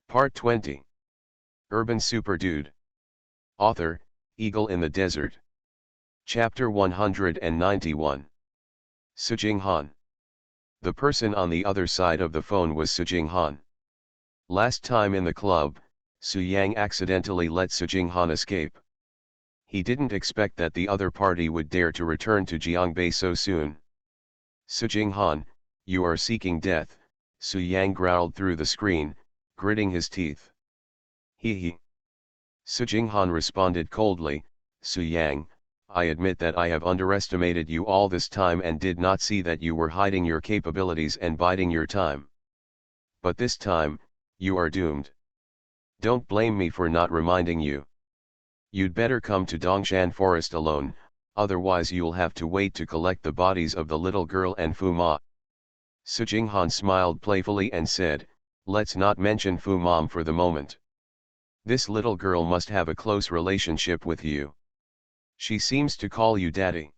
Part 20. Urban Super Dude. Author, Eagle in the Desert. Chapter 191. Sujing Han. The person on the other side of the phone was Sujing Han. Last time in the club, Su Yang accidentally let Sujing Han escape. He didn't expect that the other party would dare to return to Jiangbei so soon. Sujing Han, you are seeking death, Su Yang growled through the screen, gritting his teeth. He. Sujing Han responded coldly, Su Yang, I admit that I have underestimated you all this time and did not see that you were hiding your capabilities and biding your time. But this time, you are doomed. Don't blame me for not reminding you. You'd better come to Dongshan Forest alone, otherwise you'll have to wait to collect the bodies of the little girl and Fu Ma. Sujing Han smiled playfully and said, let's not mention Fu Mom for the moment. This little girl must have a close relationship with you. She seems to call you daddy.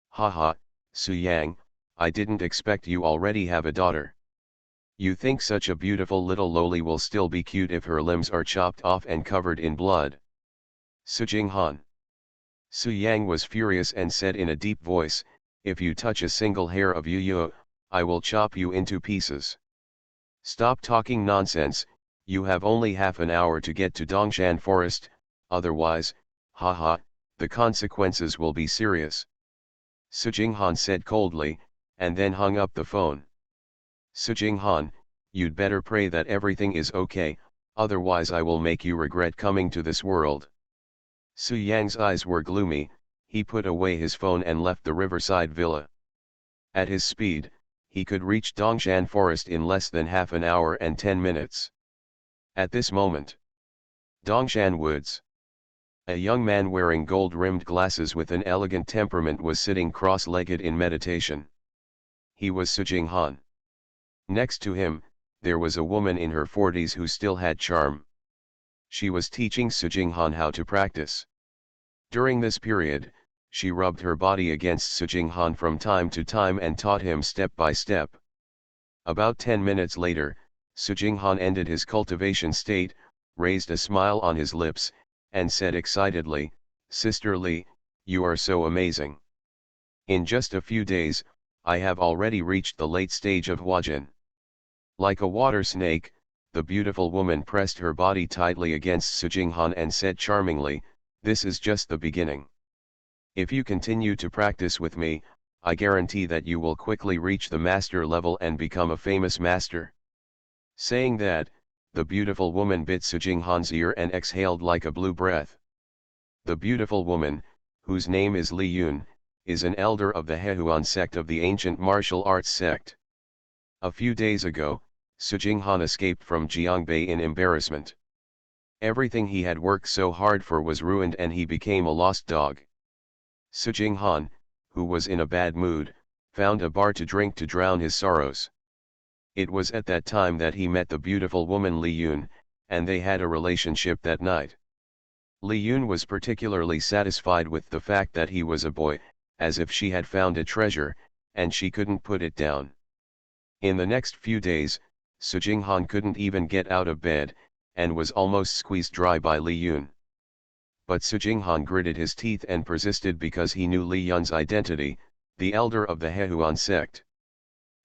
Haha, Su Yang, I didn't expect you already have a daughter. You think such a beautiful little loli will still be cute if her limbs are chopped off and covered in blood? Sujing Han. Su Yang was furious and said in a deep voice, if you touch a single hair of Yu, I will chop you into pieces. Stop talking nonsense, you have only half an hour to get to Dongshan Forest, otherwise, haha, the consequences will be serious. Sujing Han said coldly, and then hung up the phone. Sujing Han, you'd better pray that everything is okay, otherwise I will make you regret coming to this world. Su Yang's eyes were gloomy, he put away his phone and left the riverside villa. At his speed, he could reach Dongshan Forest in less than half an hour and 10 minutes. At this moment, Dongshan Woods. A young man wearing gold-rimmed glasses with an elegant temperament was sitting cross-legged in meditation. He was Sujing Han. Next to him, there was a woman in her 40s who still had charm. She was teaching Sujing Han how to practice. During this period, she rubbed her body against Sujing Han from time to time and taught him step by step. About 10 minutes later, Sujing Han ended his cultivation state, raised a smile on his lips, and said excitedly, Sister Li, you are so amazing. In just a few days, I have already reached the late stage of Huajin. Like a water snake, the beautiful woman pressed her body tightly against Sujing Han and said charmingly, this is just the beginning. If you continue to practice with me, I guarantee that you will quickly reach the master level and become a famous master. Saying that, the beautiful woman bit Sujing Han's ear and exhaled like a blue breath. The beautiful woman, whose name is Li Yun, is an elder of the Hehuan sect of the ancient martial arts sect. A few days ago, Sujing Han escaped from Jiangbei in embarrassment. Everything he had worked so hard for was ruined and he became a lost dog. Sujing Han, who was in a bad mood, found a bar to drink to drown his sorrows. It was at that time that he met the beautiful woman Li Yun, and they had a relationship that night. Li Yun was particularly satisfied with the fact that he was a boy, as if she had found a treasure, and she couldn't put it down. In the next few days, Sujing Han couldn't even get out of bed, and was almost squeezed dry by Li Yun. But Sujing Han gritted his teeth and persisted because he knew Li Yun's identity, the elder of the Hehuan sect.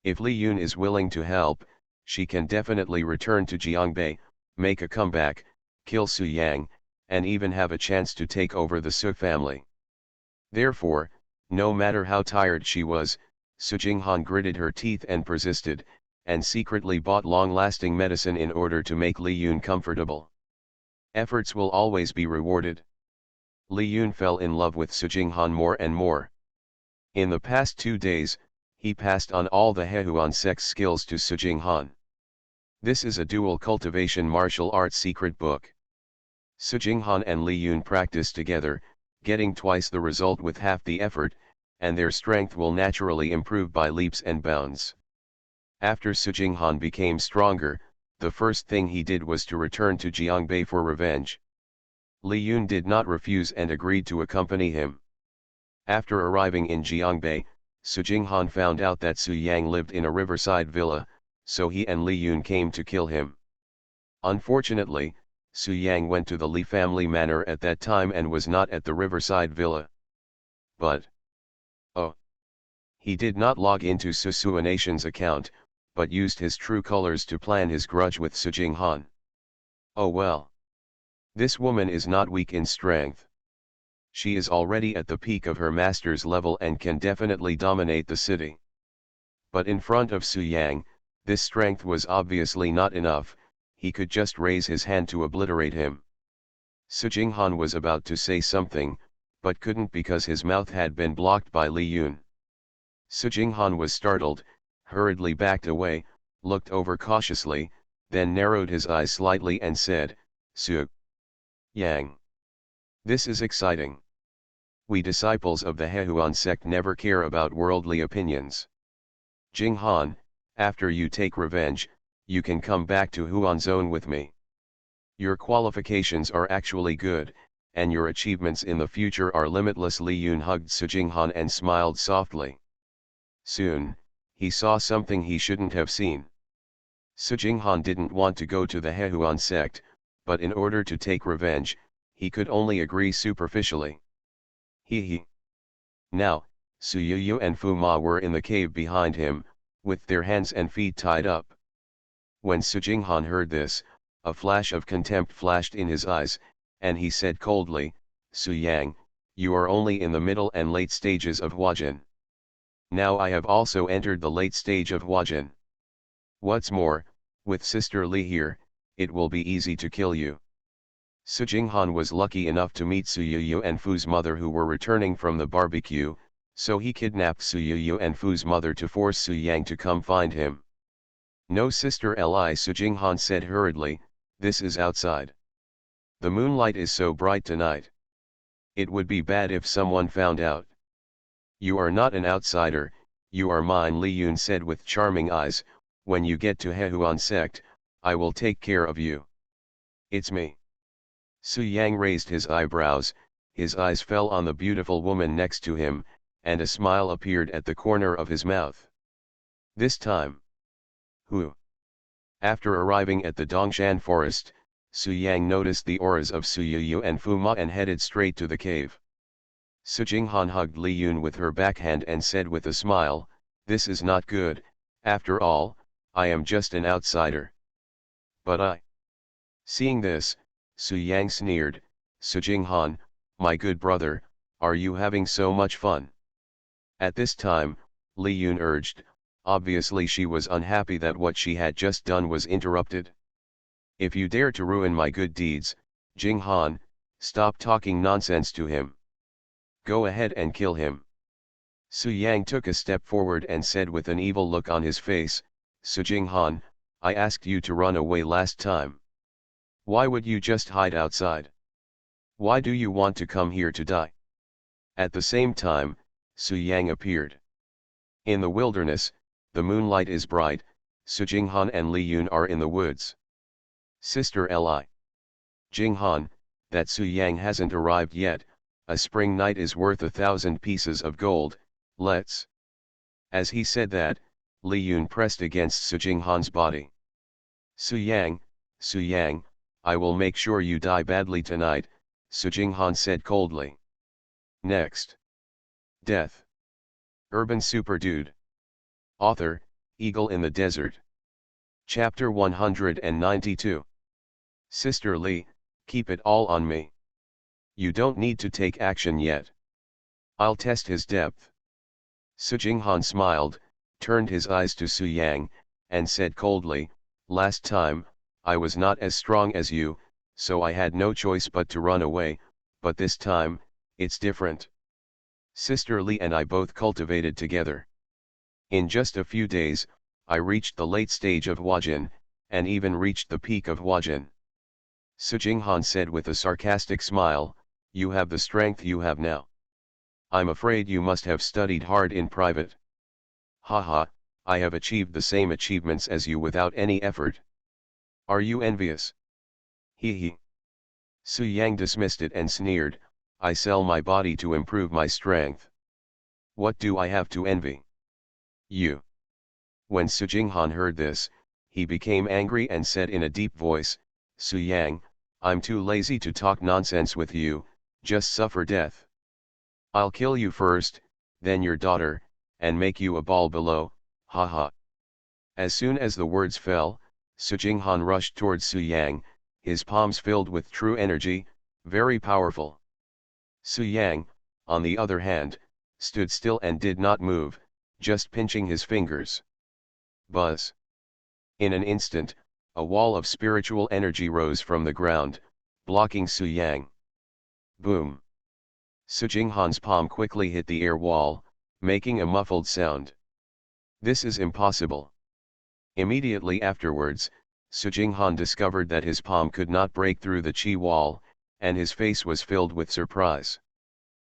If Li Yun is willing to help, she can definitely return to Jiangbei, make a comeback, kill Su Yang, and even have a chance to take over the Su family. Therefore, no matter how tired she was, Sujing Han gritted her teeth and persisted, and secretly bought long-lasting medicine in order to make Li Yun comfortable. Efforts will always be rewarded. Li Yun fell in love with Sujing Han more and more. In the past 2 days, he passed on all the Hehuan sect's skills to Sujing Han. This is a dual cultivation martial arts secret book. Sujing Han and Li Yun practice together, getting twice the result with half the effort, and their strength will naturally improve by leaps and bounds. After Sujing Han became stronger, the first thing he did was to return to Jiangbei for revenge. Li Yun did not refuse and agreed to accompany him. After arriving in Jiangbei, Sujing Han found out that Su Yang lived in a riverside villa, so he and Li Yun came to kill him. Unfortunately, Su Yang went to the Li family manor at that time and was not at the riverside villa. But, oh, he did not log into Susuanation's account, but used his true colors to plan his grudge with Su Jinghan. Oh well. This woman is not weak in strength. She is already at the peak of her master's level and can definitely dominate the city. But in front of Su Yang, this strength was obviously not enough. He could just raise his hand to obliterate him. Su Jinghan was about to say something, but couldn't because his mouth had been blocked by Li Yun. Su Jinghan was startled, hurriedly backed away, looked over cautiously, then narrowed his eyes slightly and said, Su Yang. This is exciting. We disciples of the Hehuan sect never care about worldly opinions. Jinghan, after you take revenge, you can come back to Huan Zone with me. Your qualifications are actually good, and your achievements in the future are limitless. Li Yun hugged Su Jinghan and smiled softly. Soon, he saw something he shouldn't have seen. Su Jinghan didn't want to go to the Hehuan sect, but in order to take revenge, he could only agree superficially. He. Now, Su Yuyu and Fu Ma were in the cave behind him, with their hands and feet tied up. When Su Jinghan heard this, a flash of contempt flashed in his eyes, and he said coldly, Su Yang, you are only in the middle and late stages of Huajin. Now I have also entered the late stage of Huajin. What's more, with Sister Li here, it will be easy to kill you. Su Jinghan was lucky enough to meet Su Yuyu and Fu's mother who were returning from the barbecue, so he kidnapped Su Yuyu and Fu's mother to force Su Yang to come find him. No, Sister Li, Su Jinghan said hurriedly, this is outside. The moonlight is so bright tonight. It would be bad if someone found out. You are not an outsider, you are mine, Li Yun said with charming eyes. When you get to Hehuan sect, I will take care of you. It's me. Su Yang raised his eyebrows, his eyes fell on the beautiful woman next to him, and a smile appeared at the corner of his mouth. This time. Who? After arriving at the Dongshan forest, Su Yang noticed the auras of Su Yuyu and Fu Ma and headed straight to the cave. Su Jinghan hugged Li Yun with her backhand and said with a smile, this is not good, after all, I am just an outsider. But I. Seeing this, Su Yang sneered, Su Jinghan, my good brother, are you having so much fun? At this time, Li Yun urged, obviously she was unhappy that what she had just done was interrupted. If you dare to ruin my good deeds, Jinghan, stop talking nonsense to him. Go ahead and kill him. Su Yang took a step forward and said with an evil look on his face, Su Jinghan, I asked you to run away last time. Why would you just hide outside? Why do you want to come here to die? At the same time, Su Yang appeared. In the wilderness, the moonlight is bright, Su Jinghan and Li Yun are in the woods. Sister Li. Jinghan, that Su Yang hasn't arrived yet, a spring night is worth 1,000 pieces of gold, let's. As he said that, Li Yun pressed against Su Jinghan's body. Su Yang, I will make sure you die badly tonight, Su Jinghan said coldly. Next. Death. Urban Super Dude. Author, Eagle in the Desert. Chapter 192. Sister Li, keep it all on me. You don't need to take action yet. I'll test his depth. Su Jinghan smiled, turned his eyes to Su Yang, and said coldly, last time, I was not as strong as you, so I had no choice but to run away, but this time, it's different. Sister Li and I both cultivated together. In just a few days, I reached the late stage of Huajin, and even reached the peak of Huajin. Su Jinghan said with a sarcastic smile, you have the strength you have now. I'm afraid you must have studied hard in private. Haha, I have achieved the same achievements as you without any effort. Are you envious? He. Su Yang dismissed it and sneered, I sell my body to improve my strength. What do I have to envy? You. When Su Jinghan heard this, he became angry and said in a deep voice, Su Yang, I'm too lazy to talk nonsense with you, just suffer death. I'll kill you first, then your daughter, and make you a ball below, ha ha. As soon as the words fell, Su Jinghan rushed towards Su Yang, his palms filled with true energy, very powerful. Su Yang, on the other hand, stood still and did not move, just pinching his fingers. Buzz. In an instant, a wall of spiritual energy rose from the ground, blocking Su Yang. Boom. Su Jinghan's palm quickly hit the air wall, making a muffled sound. This is impossible. Immediately afterwards, Su Jinghan discovered that his palm could not break through the chi wall, and his face was filled with surprise.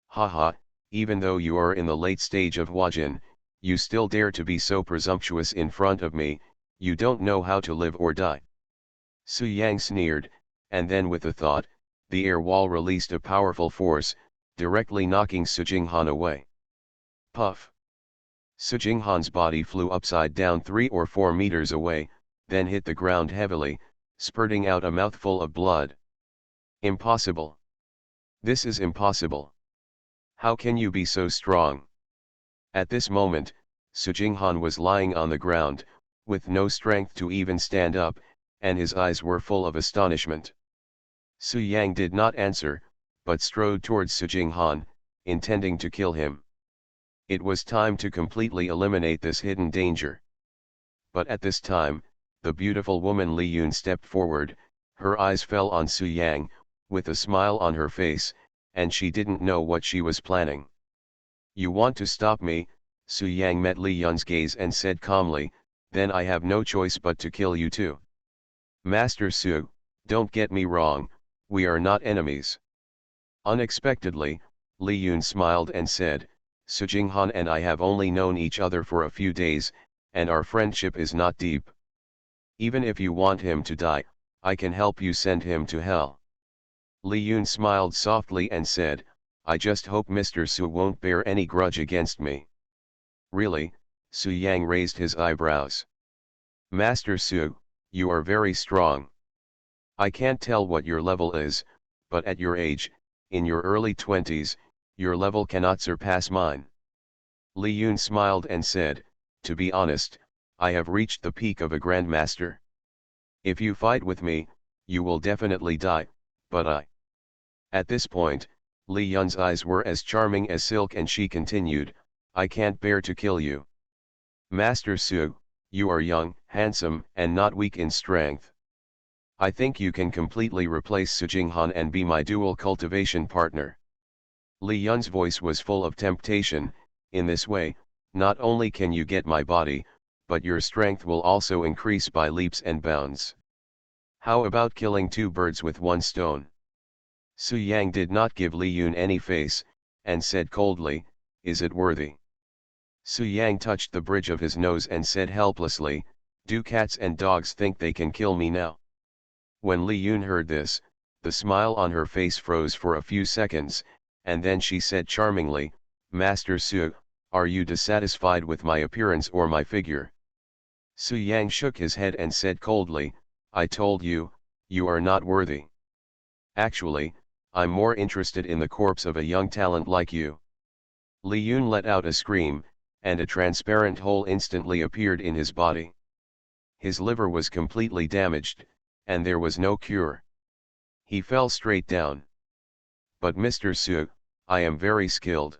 Haha, even though you are in the late stage of Huajin, you still dare to be so presumptuous in front of me, you don't know how to live or die. Su Yang sneered, and then with a thought, the air wall released a powerful force, directly knocking Su Jinghan away. Puff! Su Jinghan's body flew upside down 3 or 4 meters away, then hit the ground heavily, spurting out a mouthful of blood. Impossible! This is impossible! How can you be so strong? At this moment, Su Jinghan was lying on the ground, with no strength to even stand up, and his eyes were full of astonishment. Su Yang did not answer, but strode towards Su Jinghan, intending to kill him. It was time to completely eliminate this hidden danger. But at this time, the beautiful woman Li Yun stepped forward, her eyes fell on Su Yang, with a smile on her face, and she didn't know what she was planning. You want to stop me? Su Yang met Li Yun's gaze and said calmly, then I have no choice but to kill you too. Master Su, don't get me wrong, we are not enemies. Unexpectedly, Li Yun smiled and said, Su Jinghan and I have only known each other for a few days, and our friendship is not deep. Even if you want him to die, I can help you send him to hell. Li Yun smiled softly and said, I just hope Mr. Su won't bear any grudge against me. Really? Su Yang raised his eyebrows. Master Su, you are very strong. I can't tell what your level is, but at your age, in your early 20s, your level cannot surpass mine. Li Yun smiled and said, to be honest, I have reached the peak of a grandmaster. If you fight with me, you will definitely die, but I. At this point, Li Yun's eyes were as charming as silk and she continued, I can't bear to kill you. Master Su, you are young, handsome, and not weak in strength. I think you can completely replace Su Jinghan and be my dual cultivation partner. Li Yun's voice was full of temptation. In this way, not only can you get my body, but your strength will also increase by leaps and bounds. How about killing 2 birds with 1 stone? Su Yang did not give Li Yun any face, and said coldly, is it worthy? Su Yang touched the bridge of his nose and said helplessly, do cats and dogs think they can kill me now? When Li Yun heard this, the smile on her face froze for a few seconds, and then she said charmingly, Master Su, are you dissatisfied with my appearance or my figure? Su Yang shook his head and said coldly, I told you, you are not worthy. Actually, I'm more interested in the corpse of a young talent like you. Li Yun let out a scream, and a transparent hole instantly appeared in his body. His liver was completely damaged, and there was no cure. He fell straight down. But Mr. Su, I am very skilled.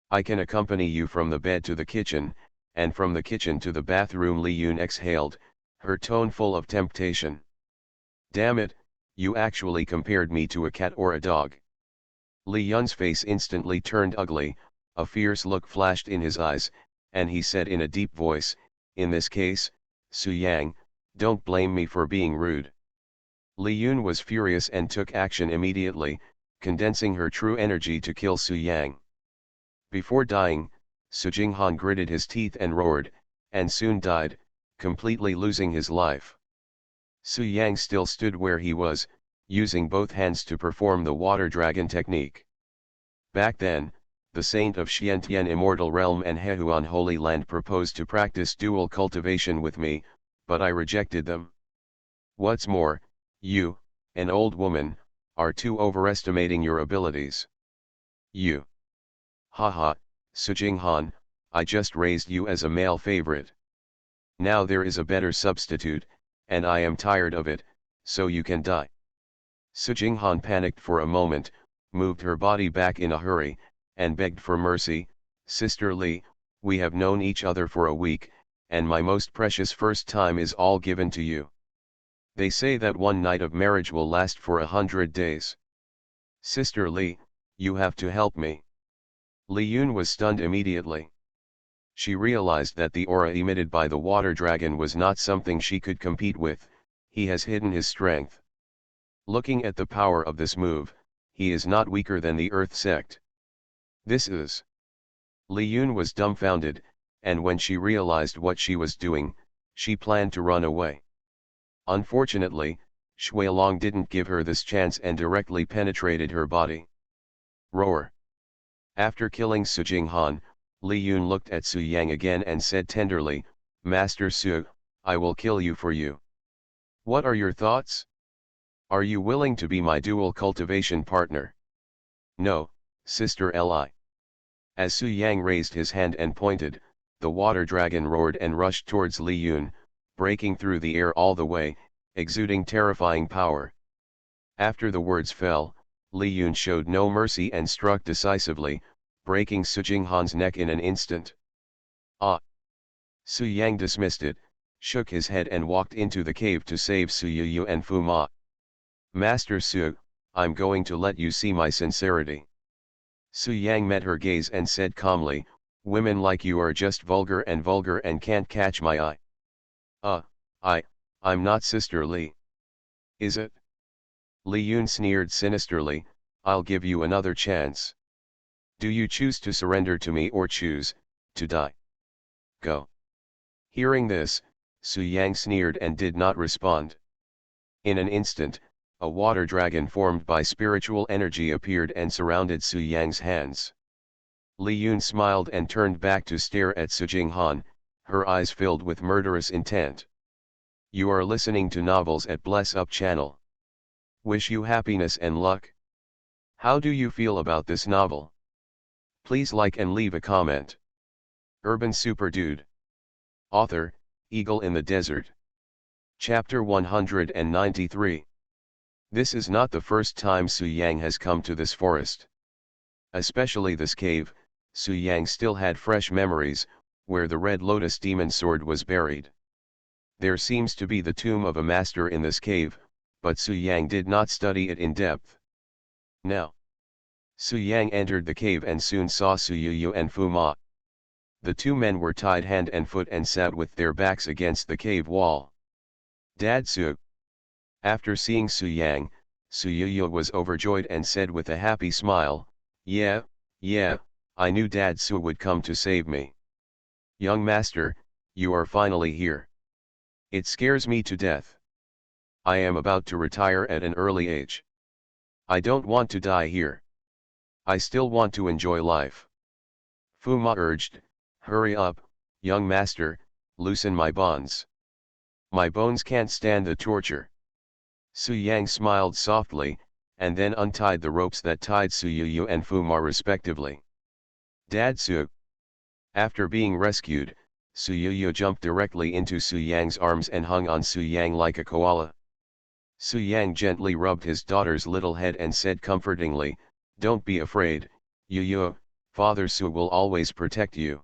I can accompany you from the bed to the kitchen, and from the kitchen to the bathroom. Li Yun exhaled, her tone full of temptation. Damn it, you actually compared me to a cat or a dog. Li Yun's face instantly turned ugly, a fierce look flashed in his eyes, and he said in a deep voice, in this case, Su Yang, don't blame me for being rude. Li Yun was furious and took action immediately, condensing her true energy to kill Su Yang. Before dying, Su Jinghan gritted his teeth and roared, and soon died, completely losing his life. Su Yang still stood where he was, using both hands to perform the water dragon technique. Back then, the saint of Xiantian Immortal Realm and Hehuan Holy Land proposed to practice dual cultivation with me, but I rejected them. What's more, You, an old woman, are too overestimating your abilities. You. Haha, Sujing Han, I just raised you as a male favorite. Now there is a better substitute, and I am tired of it, so you can die. Sujing Han panicked for a moment, moved her body back in a hurry, and begged for mercy. Sister Li, we have known each other for a week, and my most precious first time is all given to you. They say that one night of marriage will last for 100 days. Sister Li, you have to help me. Li Yun was stunned immediately. She realized that the aura emitted by the water dragon was not something she could compete with. He has hidden his strength. Looking at the power of this move, he is not weaker than the Earth sect. This is. Li Yun was dumbfounded, and when she realized what she was doing, she planned to run away. Unfortunately, Shuilong didn't give her this chance and directly penetrated her body. Roar. After killing Sujing Han, Li Yun looked at Su Yang again and said tenderly, Master Su, I will kill you for you. What are your thoughts? Are you willing to be my dual cultivation partner? No, Sister Li. As Su Yang raised his hand and pointed, the water dragon roared and rushed towards Li Yun, breaking through the air all the way, exuding terrifying power. After the words fell, Li Yun showed no mercy and struck decisively, breaking Sujing Han's neck in an instant. Ah! Su Yang dismissed it, shook his head and walked into the cave to save Su Yu and Fu Ma. Master Su, I'm going to let you see my sincerity. Su Yang met her gaze and said calmly, women like you are just vulgar and can't catch my eye. I'm not Sister Li. Is it? Li Yun sneered sinisterly, I'll give you another chance. Do you choose to surrender to me or choose to die? Go. Hearing this, Su Yang sneered and did not respond. In an instant, a water dragon formed by spiritual energy appeared and surrounded Su Yang's hands. Li Yun smiled and turned back to stare at Sujing Han, her eyes filled with murderous intent. You are listening to novels at Bless Up channel. Wish you happiness and luck. How do you feel about this novel? Please like and leave a comment. Urban Super Dude. Author, Eagle in the Desert. Chapter 193. This is not the first time Su Yang has come to this forest. Especially this cave, Su Yang still had fresh memories, where the Red Lotus demon sword was buried. There seems to be the tomb of a master in this cave, but Su Yang did not study it in depth. Now, Su Yang entered the cave and soon saw Su Yu and Fu Ma. The two men were tied hand and foot and sat with their backs against the cave wall. Dad Su. After seeing Su Yang, Su Yu was overjoyed and said with a happy smile, yeah, I knew Dad Su would come to save me. Young master, you are finally here. It scares me to death. I am about to retire at an early age. I don't want to die here. I still want to enjoy life. Fu Ma urged, hurry up, young master, loosen my bonds. My bones can't stand the torture. Su Yang smiled softly, and then untied the ropes that tied Su Yu and Fu Ma respectively. Dad Su. After being rescued, Su Yu jumped directly into Su Yang's arms and hung on Su Yang like a koala. Su Yang gently rubbed his daughter's little head and said comfortingly, don't be afraid, Yu, Father Su will always protect you.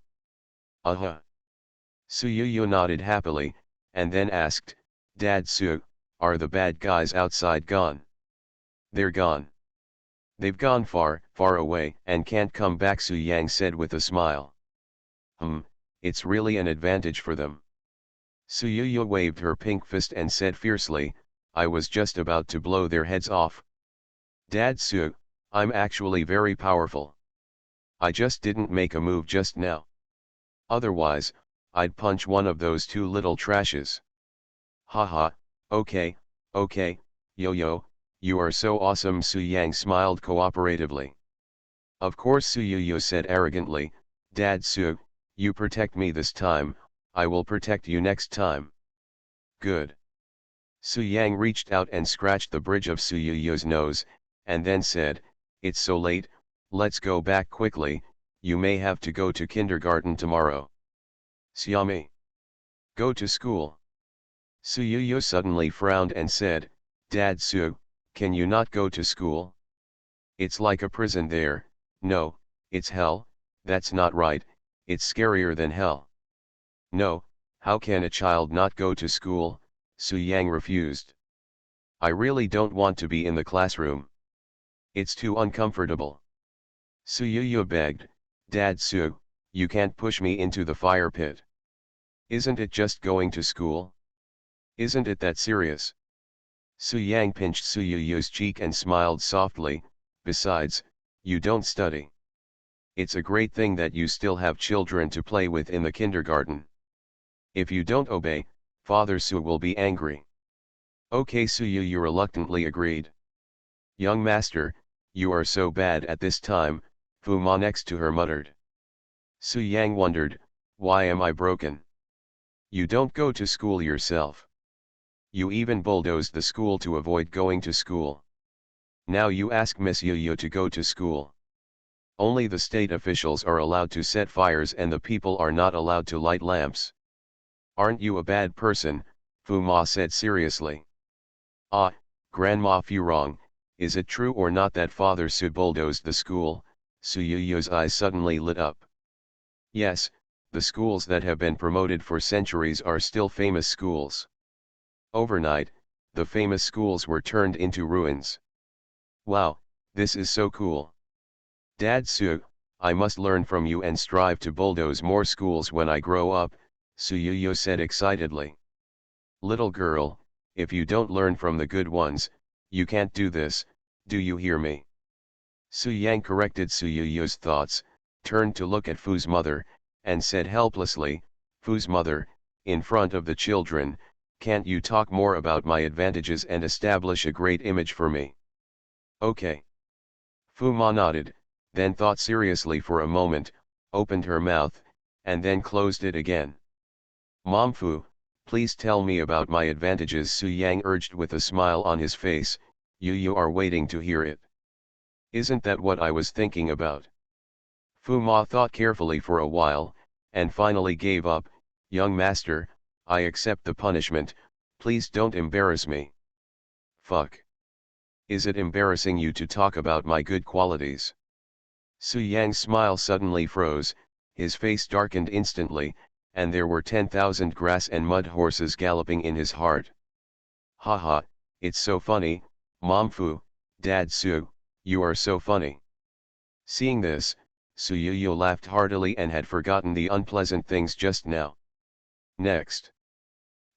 Su Yu nodded happily, and then asked, Dad Su, are the bad guys outside gone? They're gone. They've gone far, far away and can't come back, Su Yang said with a smile. It's really an advantage for them. Su Yu waved her pink fist and said fiercely, I was just about to blow their heads off. Dad Su, I'm actually very powerful. I just didn't make a move just now. Otherwise, I'd punch one of those two little trashes. Haha, okay, Yo, you are so awesome, Su Yang smiled cooperatively. Of course, Su Yu said arrogantly, Dad Su, you protect me this time, I will protect you next time. Good. Su Yang reached out and scratched the bridge of Su Yu's nose, and then said, "It's so late, let's go back quickly, you may have to go to kindergarten tomorrow." "Xiaomei. Go to school." Su Yu suddenly frowned and said, "Dad Su, can you not go to school? It's like a prison there." "No, it's hell, that's not right, it's scarier than hell." "No, how can a child not go to school?" Su Yang refused. "I really don't want to be in the classroom. It's too uncomfortable." Su Yu begged, "Dad Su, you can't push me into the fire pit. Isn't it just going to school? Isn't it that serious?" Su Yang pinched Su Yu's cheek and smiled softly, "Besides, you don't study. It's a great thing that you still have children to play with in the kindergarten. If you don't obey, Father Su will be angry." "Okay." Su Yu reluctantly agreed. "Young master, you are so bad at this time," Fu Ma next to her muttered. Su Yang wondered, "Why am I broken? You don't go to school yourself. You even bulldozed the school to avoid going to school. Now you ask Miss Yu to go to school. Only the state officials are allowed to set fires and the people are not allowed to light lamps. Aren't you a bad person?" Fu Ma said seriously. "Ah, Grandma Furong, is it true or not that Father Su bulldozed the school?" Su Yu's eyes suddenly lit up. "Yes, the schools that have been promoted for centuries are still famous schools. Overnight, the famous schools were turned into ruins. Wow, this is so cool. Dad Su, I must learn from you and strive to bulldoze more schools when I grow up," Su Yu said excitedly. "Little girl, if you don't learn from the good ones, you can't do this, do you hear me?" Su Yang corrected Su Yu's thoughts, turned to look at Fu's mother, and said helplessly, "Fu's mother, in front of the children, can't you talk more about my advantages and establish a great image for me?" "Okay." Fu Ma nodded, then thought seriously for a moment, opened her mouth, and then closed it again. "Mom Fu, please tell me about my advantages," Su Yang urged with a smile on his face. You are waiting to hear it." "Isn't that what I was thinking about?" Fu Ma thought carefully for a while, and finally gave up. "Young master, I accept the punishment, please don't embarrass me." "Fuck. Is it embarrassing you to talk about my good qualities?" Su Yang's smile suddenly froze, his face darkened instantly, and there were 10,000 grass and mud horses galloping in his heart. "Ha ha, it's so funny, Mom Fu, Dad Su, you are so funny." Seeing this, Su Yu laughed heartily and had forgotten the unpleasant things just now. Next,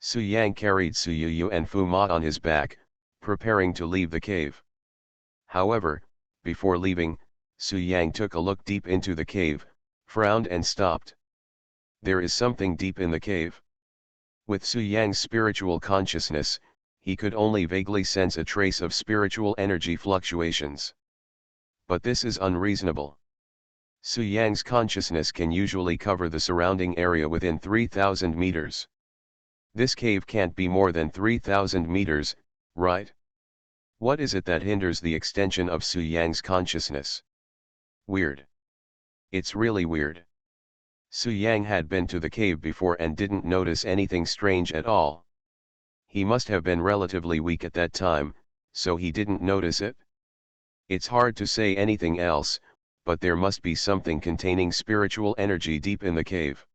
Su Yang carried Su Yu and Fu Ma on his back, preparing to leave the cave. However, before leaving, Su Yang took a look deep into the cave, frowned and stopped. There is something deep in the cave. With Su Yang's spiritual consciousness, he could only vaguely sense a trace of spiritual energy fluctuations. But this is unreasonable. Su Yang's consciousness can usually cover the surrounding area within 3,000 meters. This cave can't be more than 3,000 meters, right? What is it that hinders the extension of Su Yang's consciousness? Weird. It's really weird. Su Yang had been to the cave before and didn't notice anything strange at all. He must have been relatively weak at that time, so he didn't notice it. It's hard to say anything else, but there must be something containing spiritual energy deep in the cave.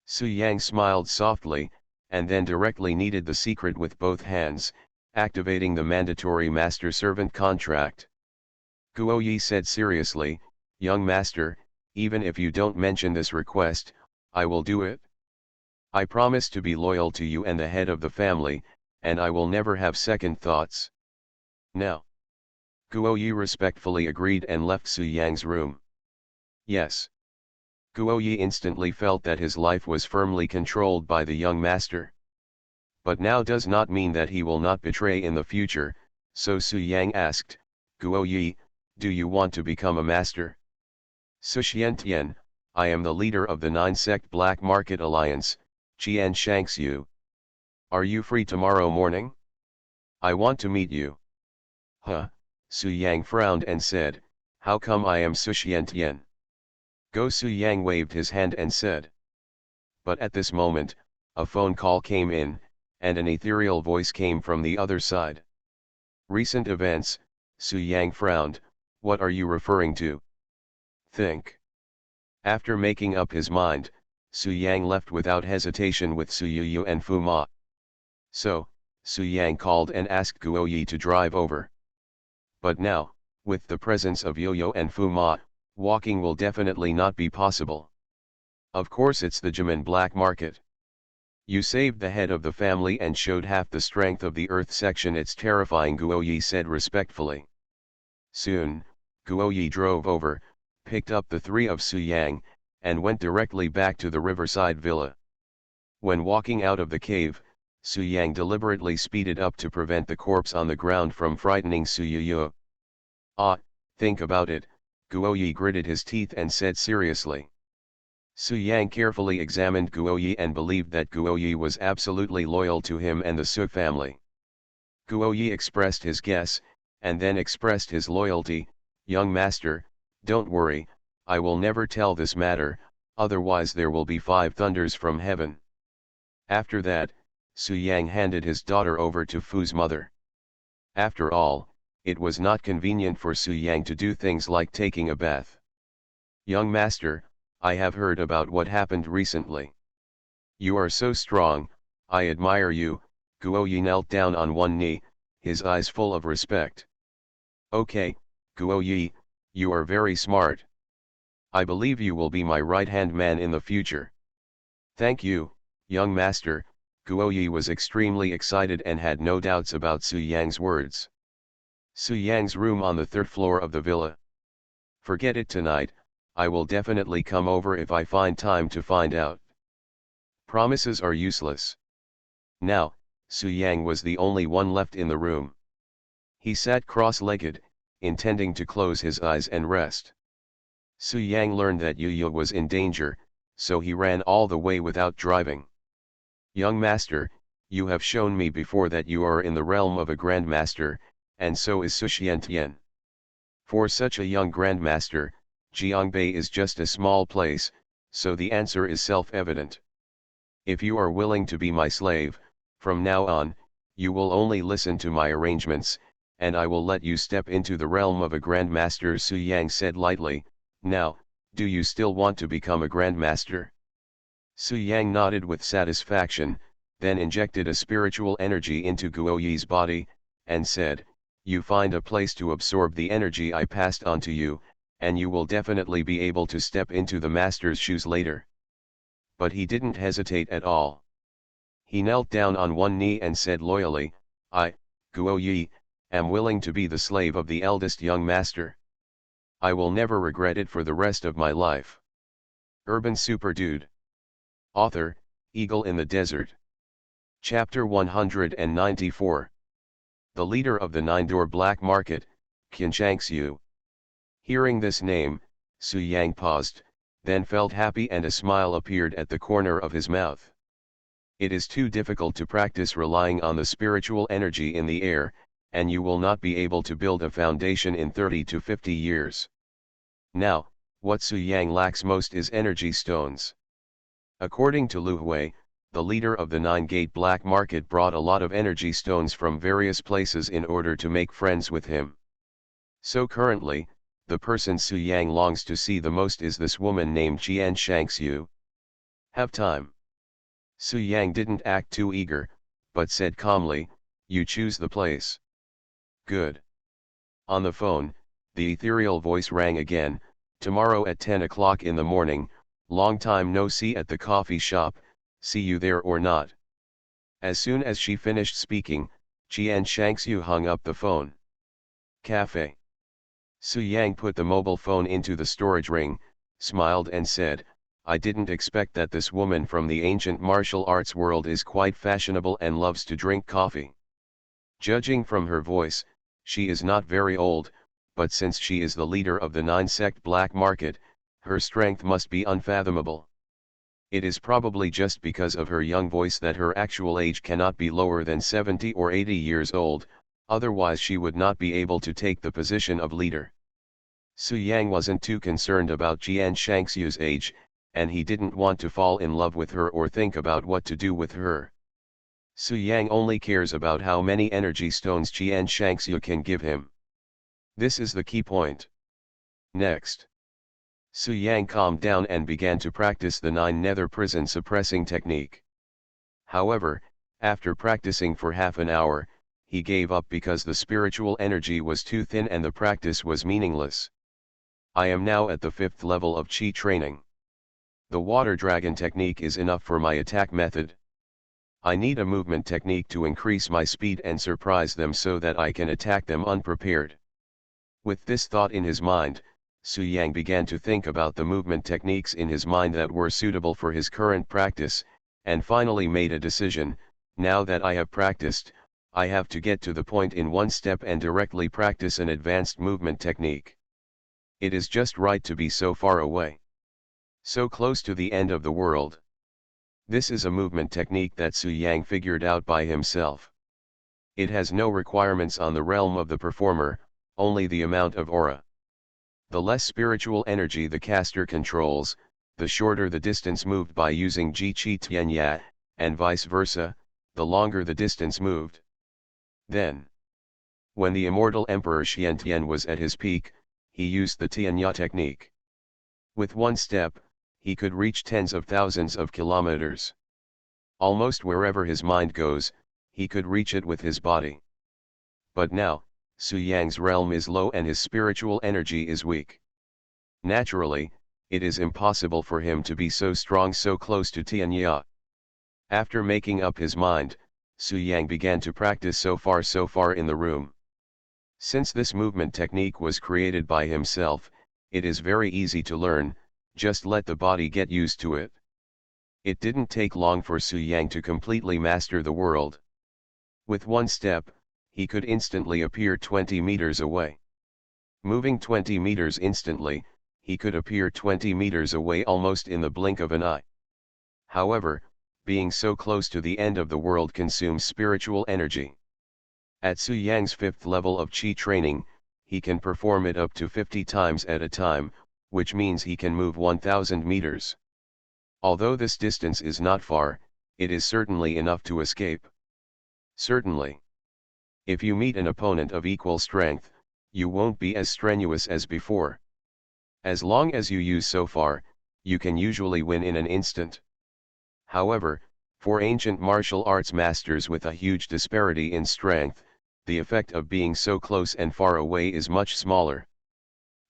Su Yang smiled softly, and then directly kneaded the secret with both hands, activating the mandatory master-servant contract. Guo Yi said seriously, "Young master, even if you don't mention this request, I will do it. I promise to be loyal to you and the head of the family, and I will never have second thoughts. Now." Guo Yi respectfully agreed and left Su Yang's room. Yes. Guo Yi instantly felt that his life was firmly controlled by the young master. But now does not mean that he will not betray in the future, so Su Yang asked, "Guo Yi, do you want to become a master?" "Su Xiantian, I am the leader of the 9-sect Black Market Alliance, Qian Shangxiu. Are you free tomorrow morning?" I want to meet you. Huh, Su Yang frowned and said, how come I am Su Xiantian? Go Su Yang waved his hand and said. But at this moment, a phone call came in, and an ethereal voice came from the other side. Recent events, Su Yang frowned, what are you referring to? Think. After making up his mind, Su Yang left without hesitation with Su Yu and Fu Ma. So, Su Yang called and asked Guo Yi to drive over. But now, with the presence of Yo-Yo and Fu Ma, walking will definitely not be possible. Of course it's the Jimin black market. You saved the head of the family and showed half the strength of the earth section. It's terrifying, Guo Yi said respectfully. Soon, Guo Yi drove over, picked up the three of Su Yang, and went directly back to the riverside villa. When walking out of the cave, Su Yang deliberately speeded up to prevent the corpse on the ground from frightening Su Yu. Ah, think about it, Guo Yi gritted his teeth and said seriously. Su Yang carefully examined Guo Yi and believed that Guo Yi was absolutely loyal to him and the Su family. Guo Yi expressed his guess, and then expressed his loyalty. Young master, don't worry, I will never tell this matter, otherwise there will be 5 thunders from heaven. After that, Su Yang handed his daughter over to Fu's mother. After all, it was not convenient for Su Yang to do things like taking a bath. Young master, I have heard about what happened recently. You are so strong, I admire you. Guo Yi knelt down on one knee, his eyes full of respect. Okay, Guo Yi, you are very smart. I believe you will be my right-hand man in the future. Thank you, young master. Guo Yi was extremely excited and had no doubts about Su Yang's words. Su Yang's room on the 3rd floor of the villa. Forget it tonight, I will definitely come over if I find time to find out. Promises are useless. Now, Su Yang was the only one left in the room. He sat cross-legged, intending to close his eyes and rest. Su Yang learned that Yu was in danger, so he ran all the way without driving. Young master, you have shown me before that you are in the realm of a grandmaster, and so is Su Xiantian. For such a young grandmaster, Jiangbei is just a small place, so the answer is self-evident. If you are willing to be my slave, from now on, you will only listen to my arrangements, and I will let you step into the realm of a grandmaster, Su Yang said lightly. Now, do you still want to become a grandmaster? Su Yang nodded with satisfaction, then injected a spiritual energy into Guo Yi's body, and said, you find a place to absorb the energy I passed on to you, and you will definitely be able to step into the master's shoes later. But he didn't hesitate at all. He knelt down on one knee and said loyally, I, Guo Yi, am willing to be the slave of the eldest young master. I will never regret it for the rest of my life. Urban Super Dude. Author, Eagle in the Desert. Chapter 194. The leader of the 9-door black market, Qin Shangxiu. Hearing this name, Su Yang paused, then felt happy and a smile appeared at the corner of his mouth. It is too difficult to practice relying on the spiritual energy in the air, and you will not be able to build a foundation in 30 to 50 years. Now, what Su Yang lacks most is energy stones. According to Lu Hui, the leader of the 9-gate black market brought a lot of energy stones from various places in order to make friends with him. So currently, the person Su Yang longs to see the most is this woman named Qin Shangxiu. Have time. Su Yang didn't act too eager, but said calmly, you choose the place. Good. On the phone, the ethereal voice rang again, tomorrow at 10 o'clock in the morning, long time no see at the coffee shop, see you there or not. As soon as she finished speaking, Qin Shangxiu hung up the phone. Cafe. Su Yang put the mobile phone into the storage ring, smiled and said, I didn't expect that this woman from the ancient martial arts world is quite fashionable and loves to drink coffee. Judging from her voice, she is not very old, but since she is the leader of the 9-sect black market, her strength must be unfathomable. It is probably just because of her young voice that her actual age cannot be lower than 70 or 80 years old, otherwise she would not be able to take the position of leader. Su Yang wasn't too concerned about Jian Shangxiu's age, and he didn't want to fall in love with her or think about what to do with her. Su Yang only cares about how many energy stones Jian Shangxiu can give him. This is the key point. Next, Su Yang calmed down and began to practice the 9 nether prison suppressing technique. However, after practicing for half an hour, he gave up because the spiritual energy was too thin and the practice was meaningless. I am now at the 5th level of Qi training. The water dragon technique is enough for my attack method. I need a movement technique to increase my speed and surprise them so that I can attack them unprepared. With this thought in his mind, Su Yang began to think about the movement techniques in his mind that were suitable for his current practice, and finally made a decision. Now that I have practiced, I have to get to the point in one step and directly practice an advanced movement technique. It is just right to be so far away, so close to the end of the world. This is a movement technique that Su Yang figured out by himself. It has no requirements on the realm of the performer, only the amount of aura. The less spiritual energy the caster controls, the shorter the distance moved by using Ji Qi Tian Ya, and vice versa, the longer the distance moved. Then, when the immortal Emperor Xiantian was at his peak, he used the Tian Ya technique. With one step, he could reach tens of thousands of kilometers. Almost wherever his mind goes, he could reach it with his body. But now, Su Yang's realm is low and his spiritual energy is weak. Naturally, it is impossible for him to be so strong so close to Tianya. After making up his mind, Su Yang began to practice so far in the room. Since this movement technique was created by himself, it is very easy to learn, just let the body get used to it. It didn't take long for Su Yang to completely master the world. With one step, he could instantly appear 20 meters away. Moving 20 meters instantly, he could appear 20 meters away almost in the blink of an eye. However, being so close to the end of the world consumes spiritual energy. At Su Yang's 5th level of Qi training, he can perform it up to 50 times at a time, which means he can move 1000 meters. Although this distance is not far, it is certainly enough to escape. Certainly. If you meet an opponent of equal strength, you won't be as strenuous as before. As long as you use so far, you can usually win in an instant. However, for ancient martial arts masters with a huge disparity in strength, the effect of being so close and far away is much smaller.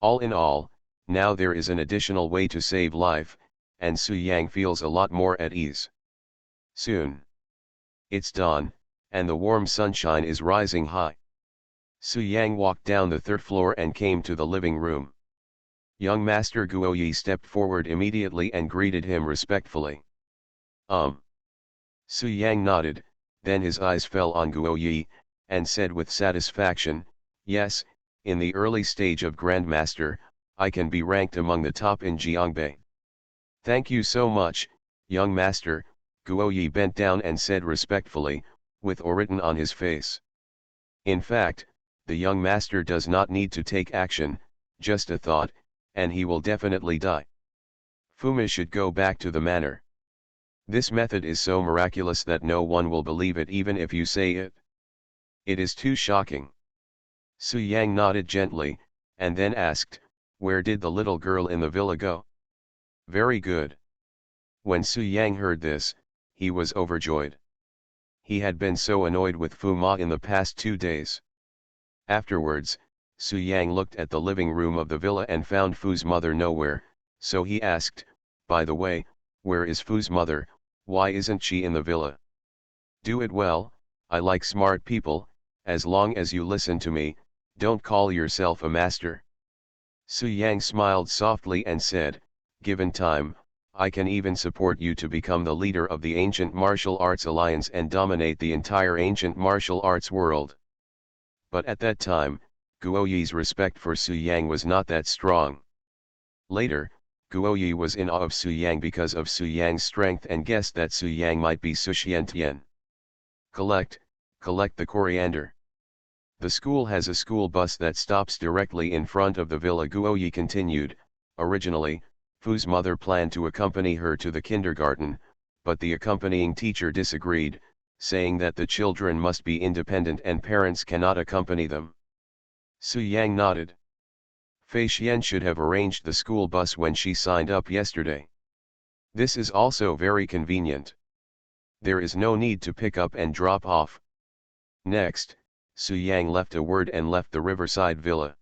All in all, now there is an additional way to save life, and Su Yang feels a lot more at ease. Soon. It's dawn, and the warm sunshine is rising high. Su Yang walked down the 3rd floor and came to the living room. Young Master Guoyi stepped forward immediately and greeted him respectfully. Su Yang nodded, then his eyes fell on Guoyi, and said with satisfaction, "Yes, in the early stage of Grandmaster, I can be ranked among the top in Jiangbei." "Thank you so much, young master," Guoyi bent down and said respectfully, with awe written on his face. In fact, the young master does not need to take action, just a thought, and he will definitely die. Fuma should go back to the manor. This method is so miraculous that no one will believe it even if you say it. It is too shocking. Su Yang nodded gently, and then asked, "Where did the little girl in the villa go?" "Very good." When Su Yang heard this, he was overjoyed. He had been so annoyed with Fuma in the past 2 days. Afterwards, Su Yang looked at the living room of the villa and found Fu's mother nowhere, so he asked, "By the way, where is Fu's mother? Why isn't she in the villa?" "Do it well, I like smart people, as long as you listen to me, don't call yourself a master." Su Yang smiled softly and said, "Given time, I can even support you to become the leader of the Ancient Martial Arts Alliance and dominate the entire Ancient Martial Arts world." But at that time, Guoyi's respect for Su Yang was not that strong. Later, Guoyi was in awe of Su Yang because of Su Yang's strength and guessed that Su Yang might be Su Xiantian. Collect the coriander. The school has a school bus that stops directly in front of the villa. Guoyi continued. Originally, Fu's mother planned to accompany her to the kindergarten, but the accompanying teacher disagreed, saying that the children must be independent and parents cannot accompany them. Su Yang nodded. Fei Xian should have arranged the school bus when she signed up yesterday. This is also very convenient. There is no need to pick up and drop off. Next, Su Yang left a word and left the riverside villa.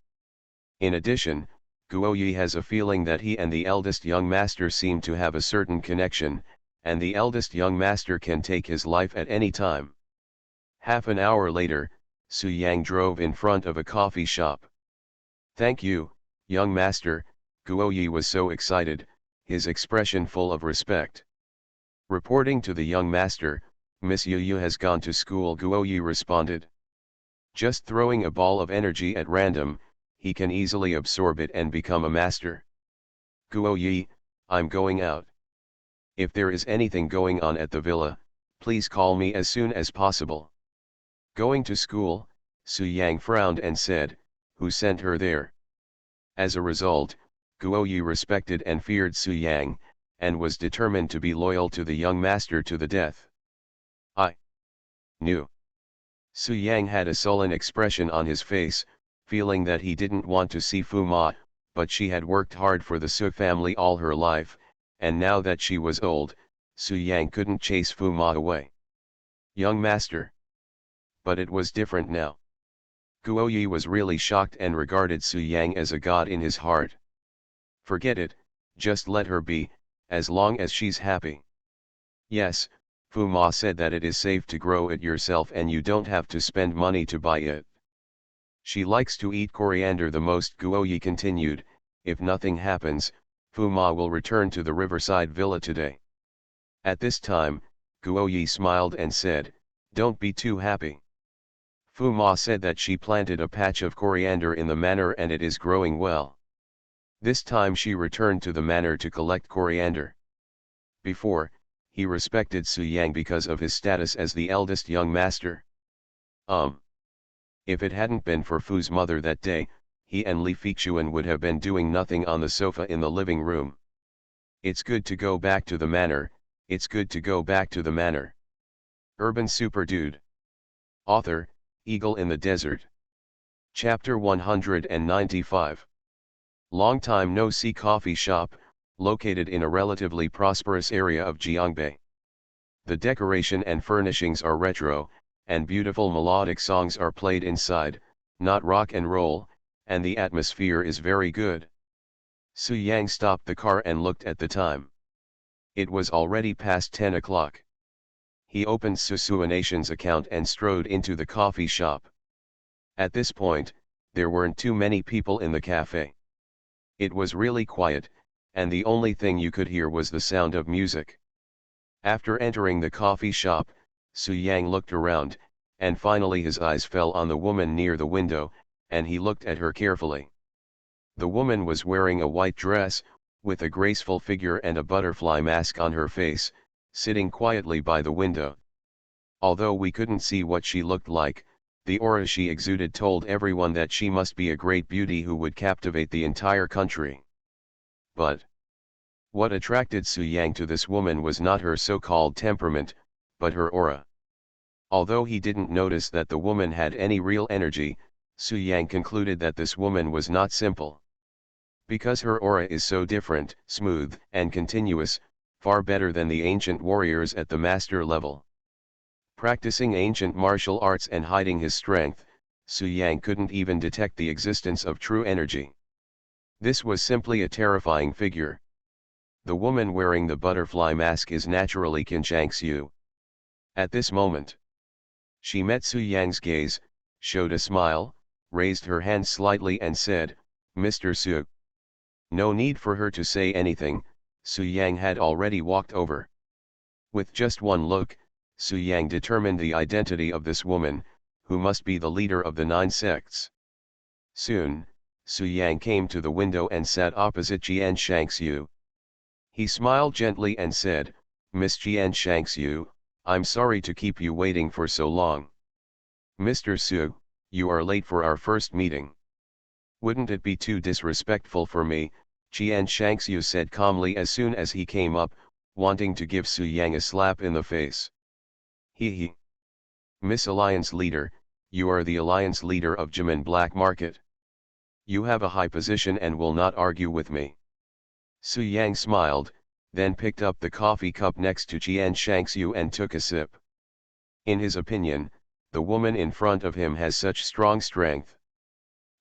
In addition, Guoyi has a feeling that he and the eldest young master seem to have a certain connection, and the eldest young master can take his life at any time. Half an hour later, Su Yang drove in front of a coffee shop. "Thank you, young master," Guoyi was so excited, his expression full of respect. Reporting to the young master, "Miss Yu has gone to school," Guoyi responded. Just throwing a ball of energy at random, he can easily absorb it and become a master. "Guoyi, I'm going out. If there is anything going on at the villa, please call me as soon as possible." Going to school, Su Yang frowned and said, "Who sent her there?" As a result, Guoyi respected and feared Su Yang, and was determined to be loyal to the young master to the death. "I knew." Su Yang had a sullen expression on his face, feeling that he didn't want to see Fu Ma, but she had worked hard for the Su family all her life, and now that she was old, Su Yang couldn't chase Fu Ma away. "Young master." But it was different now. Guoyi was really shocked and regarded Su Yang as a god in his heart. "Forget it, just let her be, as long as she's happy." "Yes, Fu Ma said that it is safe to grow it yourself and you don't have to spend money to buy it. She likes to eat coriander the most," Guoyi continued. "If nothing happens, Fu Ma will return to the riverside villa today." At this time, Guoyi smiled and said, "Don't be too happy. Fu Ma said that she planted a patch of coriander in the manor and it is growing well. This time she returned to the manor to collect coriander." Before, he respected Su Yang because of his status as the eldest young master. If it hadn't been for Fu's mother that day, he and Li Feichuan would have been doing nothing on the sofa in the living room. "It's good to go back to the manor, it's good to go back to the manor." Urban Super Dude. Author, Eagle in the Desert. Chapter 195. Long time no see coffee shop, located in a relatively prosperous area of Jiangbei. The decoration and furnishings are retro, and beautiful melodic songs are played inside, not rock and roll, and the atmosphere is very good. Su Yang stopped the car and looked at the time. It was already past 10 o'clock. He opened Susuanation's account and strode into the coffee shop. At this point, there weren't too many people in the cafe. It was really quiet, and the only thing you could hear was the sound of music. After entering the coffee shop, Su Yang looked around, and finally his eyes fell on the woman near the window, and he looked at her carefully. The woman was wearing a white dress, with a graceful figure and a butterfly mask on her face, sitting quietly by the window. Although we couldn't see what she looked like, the aura she exuded told everyone that she must be a great beauty who would captivate the entire country. But what attracted Su Yang to this woman was not her so-called temperament, but her aura. Although he didn't notice that the woman had any real energy, Su Yang concluded that this woman was not simple. Because her aura is so different, smooth, and continuous, far better than the ancient warriors at the master level. Practicing ancient martial arts and hiding his strength, Su Yang couldn't even detect the existence of true energy. This was simply a terrifying figure. The woman wearing the butterfly mask is naturally Qin Shangxiu. At this moment, she met Su Yang's gaze, showed a smile, raised her hand slightly and said, "Mr. Su." No need for her to say anything, Su Yang had already walked over. With just one look, Su Yang determined the identity of this woman, who must be the leader of the 9 sects. Soon, Su Yang came to the window and sat opposite Jian Shangxiu. He smiled gently and said, Miss Jian Shangxiu, I'm sorry to keep you waiting for so long. Mr. Su, you are late for our first meeting. Wouldn't it be too disrespectful for me, Jian Shangxiu said calmly as soon as he came up, wanting to give Su Yang a slap in the face. He. Miss Alliance Leader, you are the Alliance Leader of Jimin Black Market. You have a high position and will not argue with me. Su Yang smiled, then picked up the coffee cup next to Jian Shangxiu and took a sip. In his opinion, the woman in front of him has such strong strength.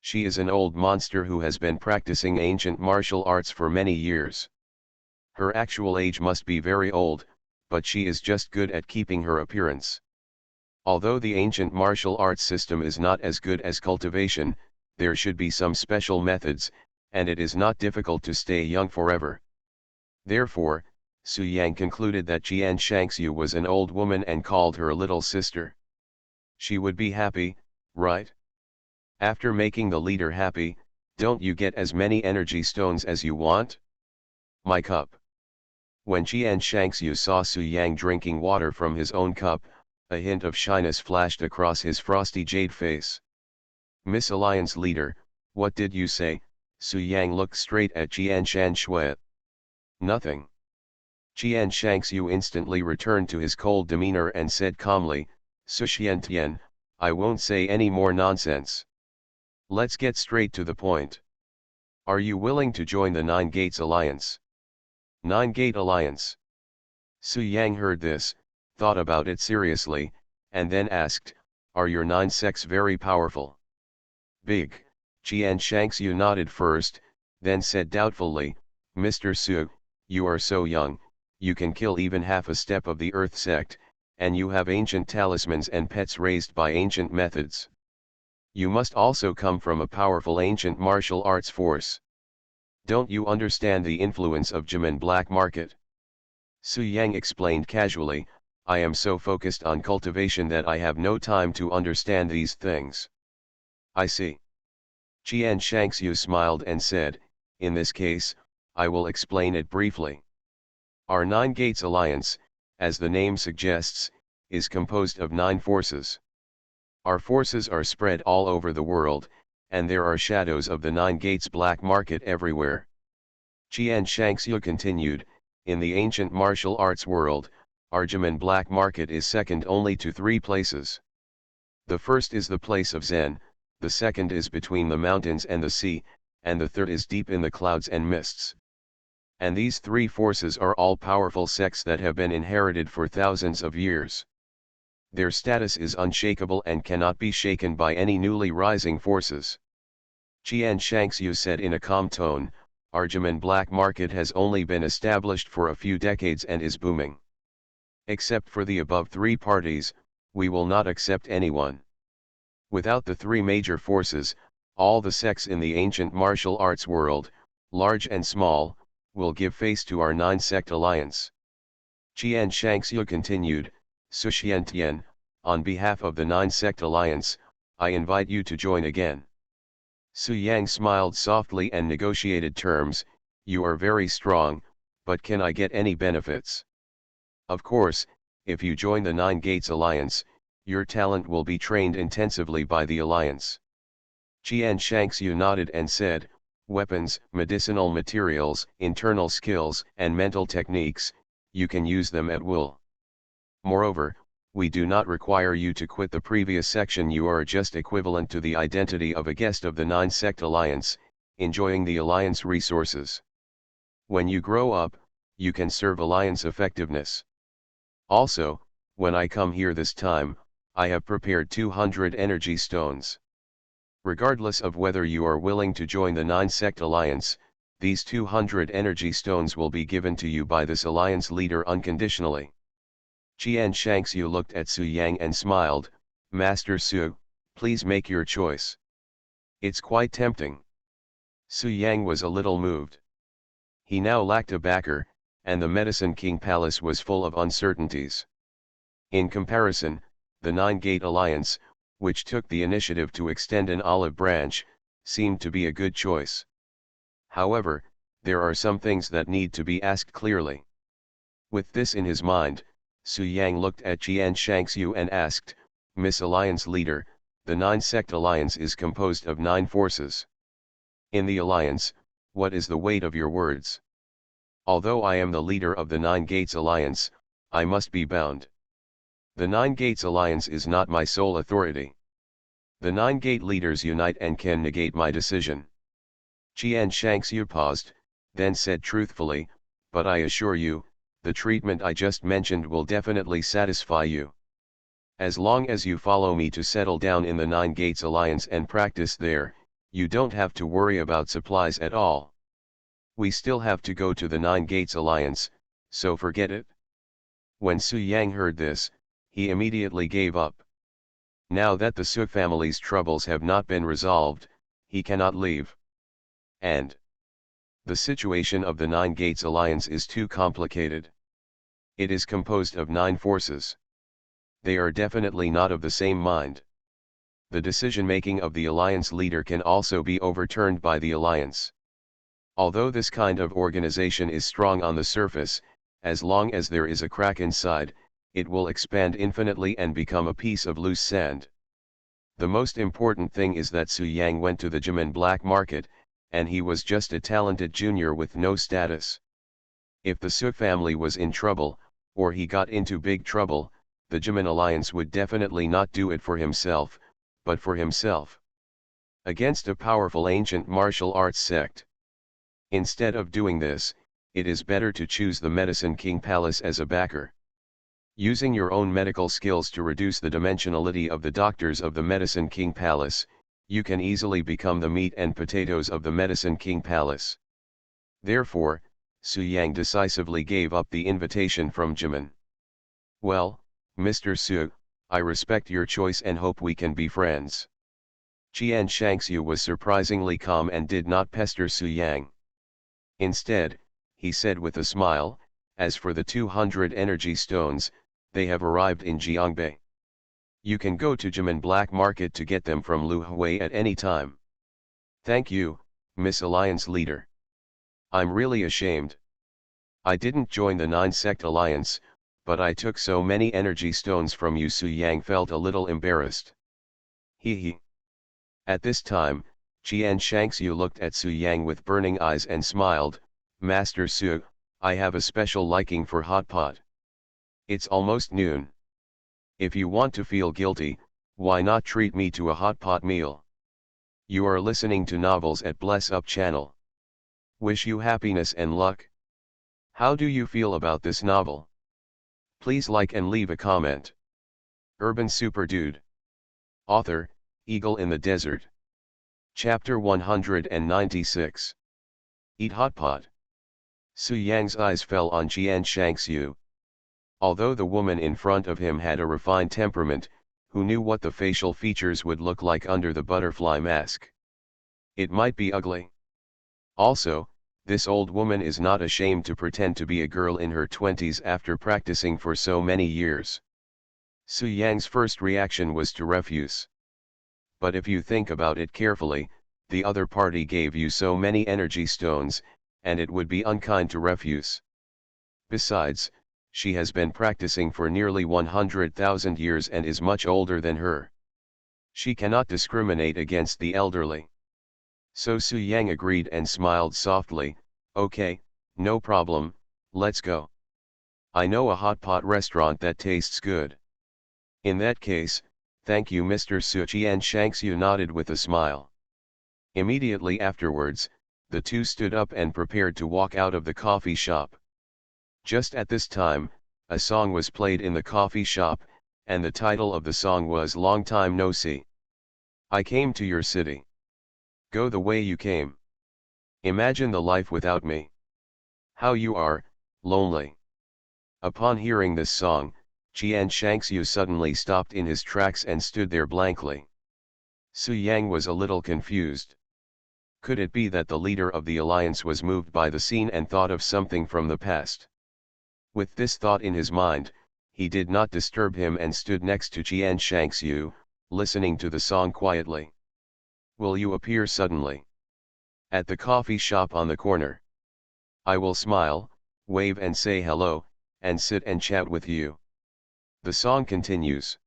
She is an old monster who has been practicing ancient martial arts for many years. Her actual age must be very old, but she is just good at keeping her appearance. Although the ancient martial arts system is not as good as cultivation, there should be some special methods, and it is not difficult to stay young forever. Therefore, Su Yang concluded that Jian Shangxiu was an old woman and called her little sister. She would be happy, right? After making the leader happy, don't you get as many energy stones as you want? My cup. When Jian Shangxiu saw Su Yang drinking water from his own cup, a hint of shyness flashed across his frosty jade face. Miss Alliance Leader, what did you say? Su Yang looked straight at Jian Shanshui. Nothing. Jian Shangxiu instantly returned to his cold demeanor and said calmly, Su Xiantian, I won't say any more nonsense. Let's get straight to the point. Are you willing to join the Nine Gates Alliance? Nine Gate Alliance. Su Yang heard this, thought about it seriously, and then asked, are your 9 sects very powerful? Big. Jian Shangxiu nodded first, then said doubtfully, Mr. Su, you are so young, you can kill even half a step of the Earth sect, and you have ancient talismans and pets raised by ancient methods. You must also come from a powerful ancient martial arts force. Don't you understand the influence of Jimin Black Market? Su Yang explained casually, I am so focused on cultivation that I have no time to understand these things. I see. Jian Shangxiu smiled and said, in this case, I will explain it briefly. Our Nine Gates Alliance, as the name suggests, is composed of 9 forces. Our forces are spread all over the world, and there are shadows of the Nine Gates Black Market everywhere. Jian Shangxiu continued, in the ancient martial arts world, our Jimin Black Market is second only to 3 places. The first is the place of Zen, the second is between the mountains and the sea, and the third is deep in the clouds and mists. And these 3 forces are all powerful sects that have been inherited for thousands of years. Their status is unshakable and cannot be shaken by any newly rising forces. Jian Shangxiu said in a calm tone, our Jimin Black Market has only been established for a few decades and is booming. Except for the above 3 parties, we will not accept anyone. Without the 3 major forces, all the sects in the ancient martial arts world, large and small, will give face to our 9-sect alliance. Jian Shangxiu continued, Su Xiantian, on behalf of the 9-sect alliance, I invite you to join again. Su Yang smiled softly and negotiated terms, you are very strong, but can I get any benefits? Of course, if you join the 9 Gates Alliance, your talent will be trained intensively by the alliance. Jian Shangxiu nodded and said, weapons, medicinal materials, internal skills, and mental techniques, you can use them at will. Moreover, we do not require you to quit the previous section. You are just equivalent to the identity of a guest of the 9-sect alliance, enjoying the alliance resources. When you grow up, you can serve alliance effectiveness. Also, when I come here this time, I have prepared 200 energy stones. Regardless of whether you are willing to join the 9-sect alliance, these 200 energy stones will be given to you by this alliance leader unconditionally. Jian Shangxiu looked at Su Yang and smiled, Master Su, please make your choice. It's quite tempting. Su Yang was a little moved. He now lacked a backer, and the Medicine King Palace was full of uncertainties. In comparison, the 9-Gate Alliance, which took the initiative to extend an olive branch, seemed to be a good choice. However, there are some things that need to be asked clearly. With this in his mind, Su Yang looked at Qian Shangxiu and asked, Miss Alliance Leader, the Nine-Sect Alliance is composed of 9 forces. In the alliance, what is the weight of your words? Although I am the leader of the Nine Gates Alliance, I must be bound. The Nine Gates Alliance is not my sole authority. The 9 gate leaders unite and can negate my decision. Qian Shangxiu paused, then said truthfully, but I assure you, the treatment I just mentioned will definitely satisfy you. As long as you follow me to settle down in the Nine Gates Alliance and practice there, you don't have to worry about supplies at all. We still have to go to the Nine Gates Alliance, so forget it. When Su Yang heard this, he immediately gave up. Now that the Su family's troubles have not been resolved, he cannot leave. And the situation of the Nine Gates Alliance is too complicated. It is composed of 9 forces. They are definitely not of the same mind. The decision-making of the alliance leader can also be overturned by the alliance. Although this kind of organization is strong on the surface, as long as there is a crack inside, it will expand infinitely and become a piece of loose sand. The most important thing is that Su Yang went to the Jimin black market, and he was just a talented junior with no status. If the Su family was in trouble, or he got into big trouble, the Jimin alliance would definitely not do it for himself, but for himself. Against a powerful ancient martial arts sect. Instead of doing this, it is better to choose the Medicine King Palace as a backer. Using your own medical skills to reduce the dimensionality of the doctors of the Medicine King Palace, you can easily become the meat and potatoes of the Medicine King Palace. Therefore, Su Yang decisively gave up the invitation from Jimin. Well, Mr. Su, I respect your choice and hope we can be friends. Qian Shangxiu was surprisingly calm and did not pester Su Yang. Instead, he said with a smile, as for the 200 energy stones, they have arrived in Jiangbei. You can go to Jimin Black Market to get them from Lu Hui at any time. Thank you, Miss Alliance Leader. I'm really ashamed. I didn't join the Nine-Sect Alliance, but I took so many energy stones from you. Su Yang felt a little embarrassed. He. At this time, Qian Shangxiu looked at Su Yang with burning eyes and smiled, Master Su, I have a special liking for hot pot. It's almost noon. If you want to feel guilty, why not treat me to a hot pot meal? You are listening to Novels at Bless Up channel. Wish you happiness and luck. How do you feel about this novel? Please like and leave a comment. Urban Super Dude. Author, Eagle in the Desert. Chapter 196. Eat hot pot. Su Yang's eyes fell on Qian Shangxiu. Although the woman in front of him had a refined temperament, who knew what the facial features would look like under the butterfly mask? It might be ugly. Also, this old woman is not ashamed to pretend to be a girl in her 20s after practicing for so many years. Su Yang's first reaction was to refuse. But if you think about it carefully, the other party gave you so many energy stones, and it would be unkind to refuse. Besides, she has been practicing for nearly 100,000 years and is much older than her. She cannot discriminate against the elderly. So Su Yang agreed and smiled softly, okay, no problem, let's go. I know a hot pot restaurant that tastes good. In that case, thank you Mr. Su. Qian Shangxiu nodded with a smile. Immediately afterwards, the two stood up and prepared to walk out of the coffee shop. Just at this time, a song was played in the coffee shop, and the title of the song was Long Time No See. I came to your city. Go the way you came. Imagine the life without me. How you are, lonely. Upon hearing this song, Qian Shangxiu suddenly stopped in his tracks and stood there blankly. Su Yang was a little confused. Could it be that the leader of the alliance was moved by the scene and thought of something from the past? With this thought in his mind, he did not disturb him and stood next to Qian Shangxiu, listening to the song quietly. Will you appear suddenly? At the coffee shop on the corner. I will smile, wave and say hello, and sit and chat with you. The song continues.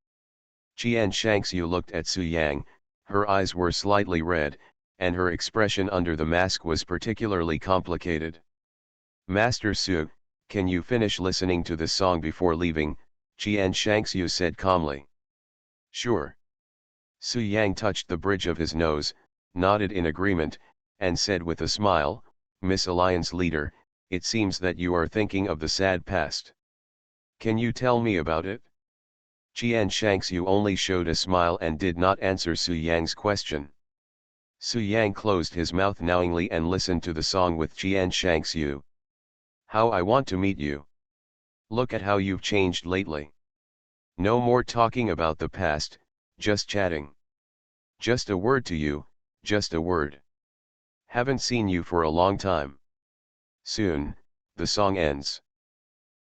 Qian Shangxiu looked at Su Yang, her eyes were slightly red, and her expression under the mask was particularly complicated. Master Su, can you finish listening to this song before leaving? Qian Shangxiu said calmly. Sure. Su Yang touched the bridge of his nose, nodded in agreement, and said with a smile, Miss Alliance Leader, it seems that you are thinking of the sad past. Can you tell me about it? Qian Shangxiu only showed a smile and did not answer Su Yang's question. Su Yang closed his mouth knowingly and listened to the song with Qian Shangxiu. How I want to meet you. Look at how you've changed lately. No more talking about the past, just chatting. Just a word to you, just a word. Haven't seen you for a long time. Soon, the song ends.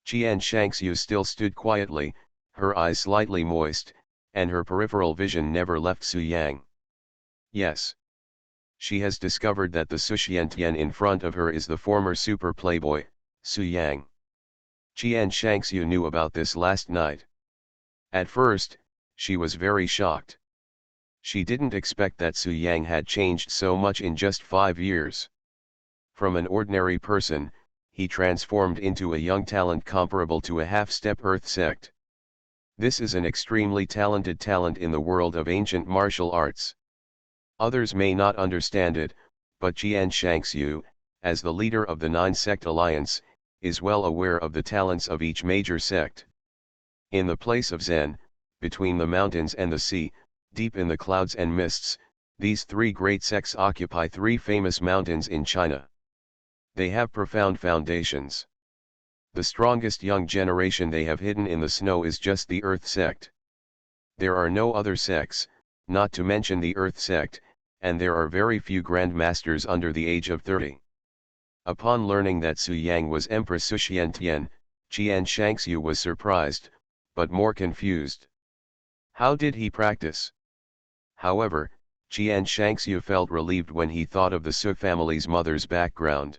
Qian Shangxiu still stood quietly, her eyes slightly moist, and her peripheral vision never left Su Yang. Yes. She has discovered that the Suxiantian in front of her is the former super playboy, Su Yang. Qian Shangxiu knew about this last night. At first, she was very shocked. She didn't expect that Su Yang had changed so much in just 5 years. From an ordinary person, he transformed into a young talent comparable to a half-step earth sect. This is an extremely talented talent in the world of ancient martial arts. Others may not understand it, but Qian Shangxiu, as the leader of the 9-sect alliance, is well aware of the talents of each major sect. In the place of Zen, between the mountains and the sea, deep in the clouds and mists, these 3 great sects occupy 3 famous mountains in China. They have profound foundations. The strongest young generation they have hidden in the snow is just the Earth sect. There are no other sects, not to mention the Earth sect, and there are very few grandmasters under the age of 30. Upon learning that Su Yang was Empress Suxiantian, Qian Shangxiu was surprised, but more confused. How did he practice? However, Qian Shangxiu felt relieved when he thought of the Su family's mother's background.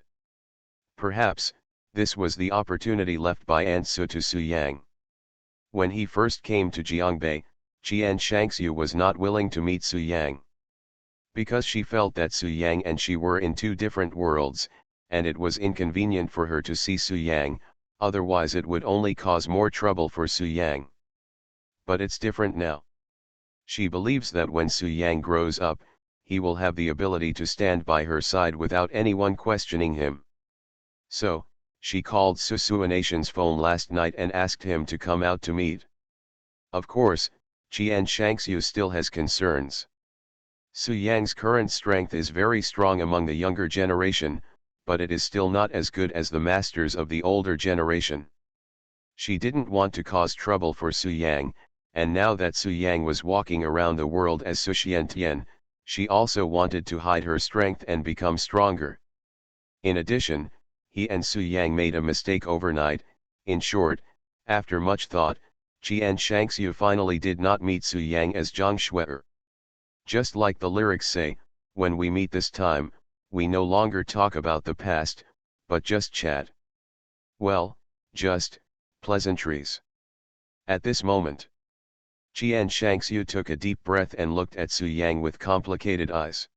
Perhaps, this was the opportunity left by Aunt Su to Su Yang. When he first came to Jiangbei, Qian Shangxiu was not willing to meet Su Yang. Because she felt that Su Yang and she were in 2 different worlds, and it was inconvenient for her to see Su Yang, otherwise it would only cause more trouble for Su Yang. But it's different now. She believes that when Su Yang grows up, he will have the ability to stand by her side without anyone questioning him. So, she called Su Suanation's phone last night and asked him to come out to meet. Of course, Qian Shangxiu still has concerns. Su Yang's current strength is very strong among the younger generation, but it is still not as good as the masters of the older generation. She didn't want to cause trouble for Su Yang, and now that Su Yang was walking around the world as Suxiantian, she also wanted to hide her strength and become stronger. In addition, he and Su Yang made a mistake overnight. In short, after much thought, Qian Shangxiu finally did not meet Su Yang as Zhang Shui'er. Just like the lyrics say, when we meet this time, we no longer talk about the past, but just chat. Well, just pleasantries. At this moment, Qian Shangxiu took a deep breath and looked at Su Yang with complicated eyes.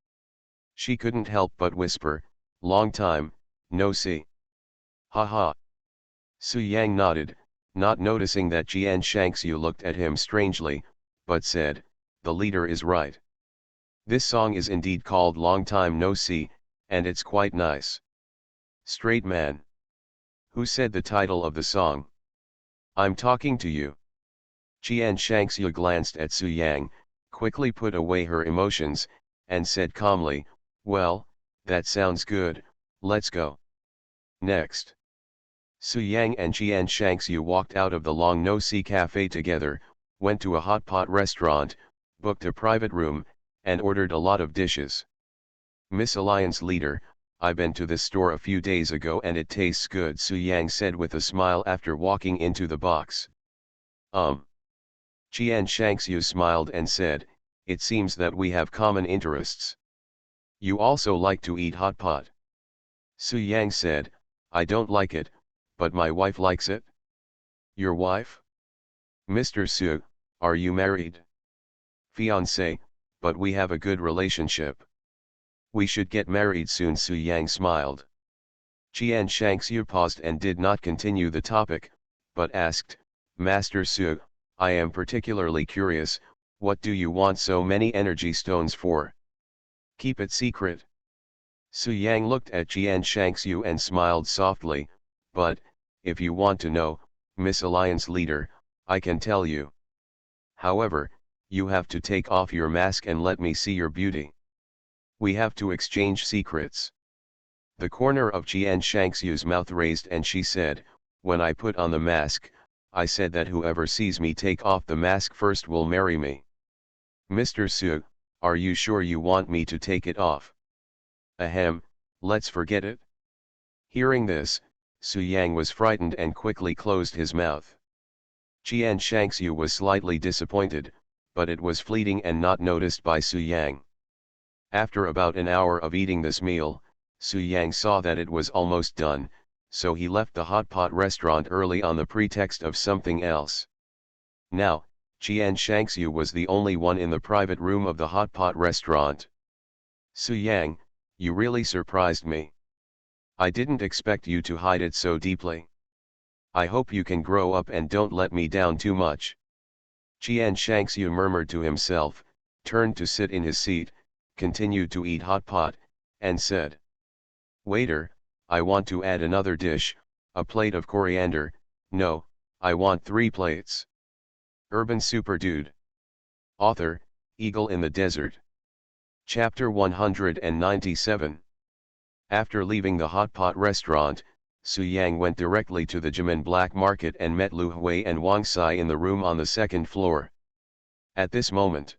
She couldn't help but whisper, long time, no see. Ha ha. Su Yang nodded, not noticing that Qian Shangxiu looked at him strangely, but said, the leader is right. This song is indeed called Long Time No See, and it's quite nice. Straight man. Who said the title of the song? I'm talking to you. Qian Shangxiu glanced at Su Yang, quickly put away her emotions, and said calmly, well, that sounds good, let's go. Next. Su Yang and Qian Shangxiu walked out of the Long No See cafe together, went to a hot pot restaurant, booked a private room, and ordered a lot of dishes. Miss Alliance Leader, I been to this store a few days ago and it tastes good, Su Yang said with a smile after walking into the box. Qian Shangxiu smiled and said, it seems that we have common interests. You also like to eat hot pot. Su Yang said, I don't like it, but my wife likes it. Your wife? Mr. Su, are you married? Fiancé, but we have a good relationship. We should get married soon. Su Yang smiled. Qian Shangxiu paused and did not continue the topic, but asked, Master Su, I am particularly curious, what do you want so many energy stones for? Keep it secret. Su Yang looked at Qian Shangxiu and smiled softly, but, if you want to know, Miss Alliance Leader, I can tell you. However, you have to take off your mask and let me see your beauty. We have to exchange secrets. The corner of Qian Shangxiu's mouth raised and she said, when I put on the mask, I said that whoever sees me take off the mask first will marry me. Mr. Su, are you sure you want me to take it off? Ahem, let's forget it. Hearing this, Su Yang was frightened and quickly closed his mouth. Qian Shangxiu was slightly disappointed, but it was fleeting and not noticed by Su Yang. After about an hour of eating this meal, Su Yang saw that it was almost done, so he left the hot pot restaurant early on the pretext of something else. Now, Qian Shangxiu was the only one in the private room of the hot pot restaurant. Su Yang, you really surprised me. I didn't expect you to hide it so deeply. I hope you can grow up and don't let me down too much. Qian Shangxiu murmured to himself, turned to sit in his seat, continued to eat hot pot, and said, Waiter, I want to add another dish, a plate of coriander. No, I want 3 plates. Urban Super Dude. Author, Eagle in the Desert. Chapter 197. After leaving the hot pot restaurant, Su Yang went directly to the Jimen Black Market and met Lu Hui and Wang Sai in the room on the second floor. At this moment,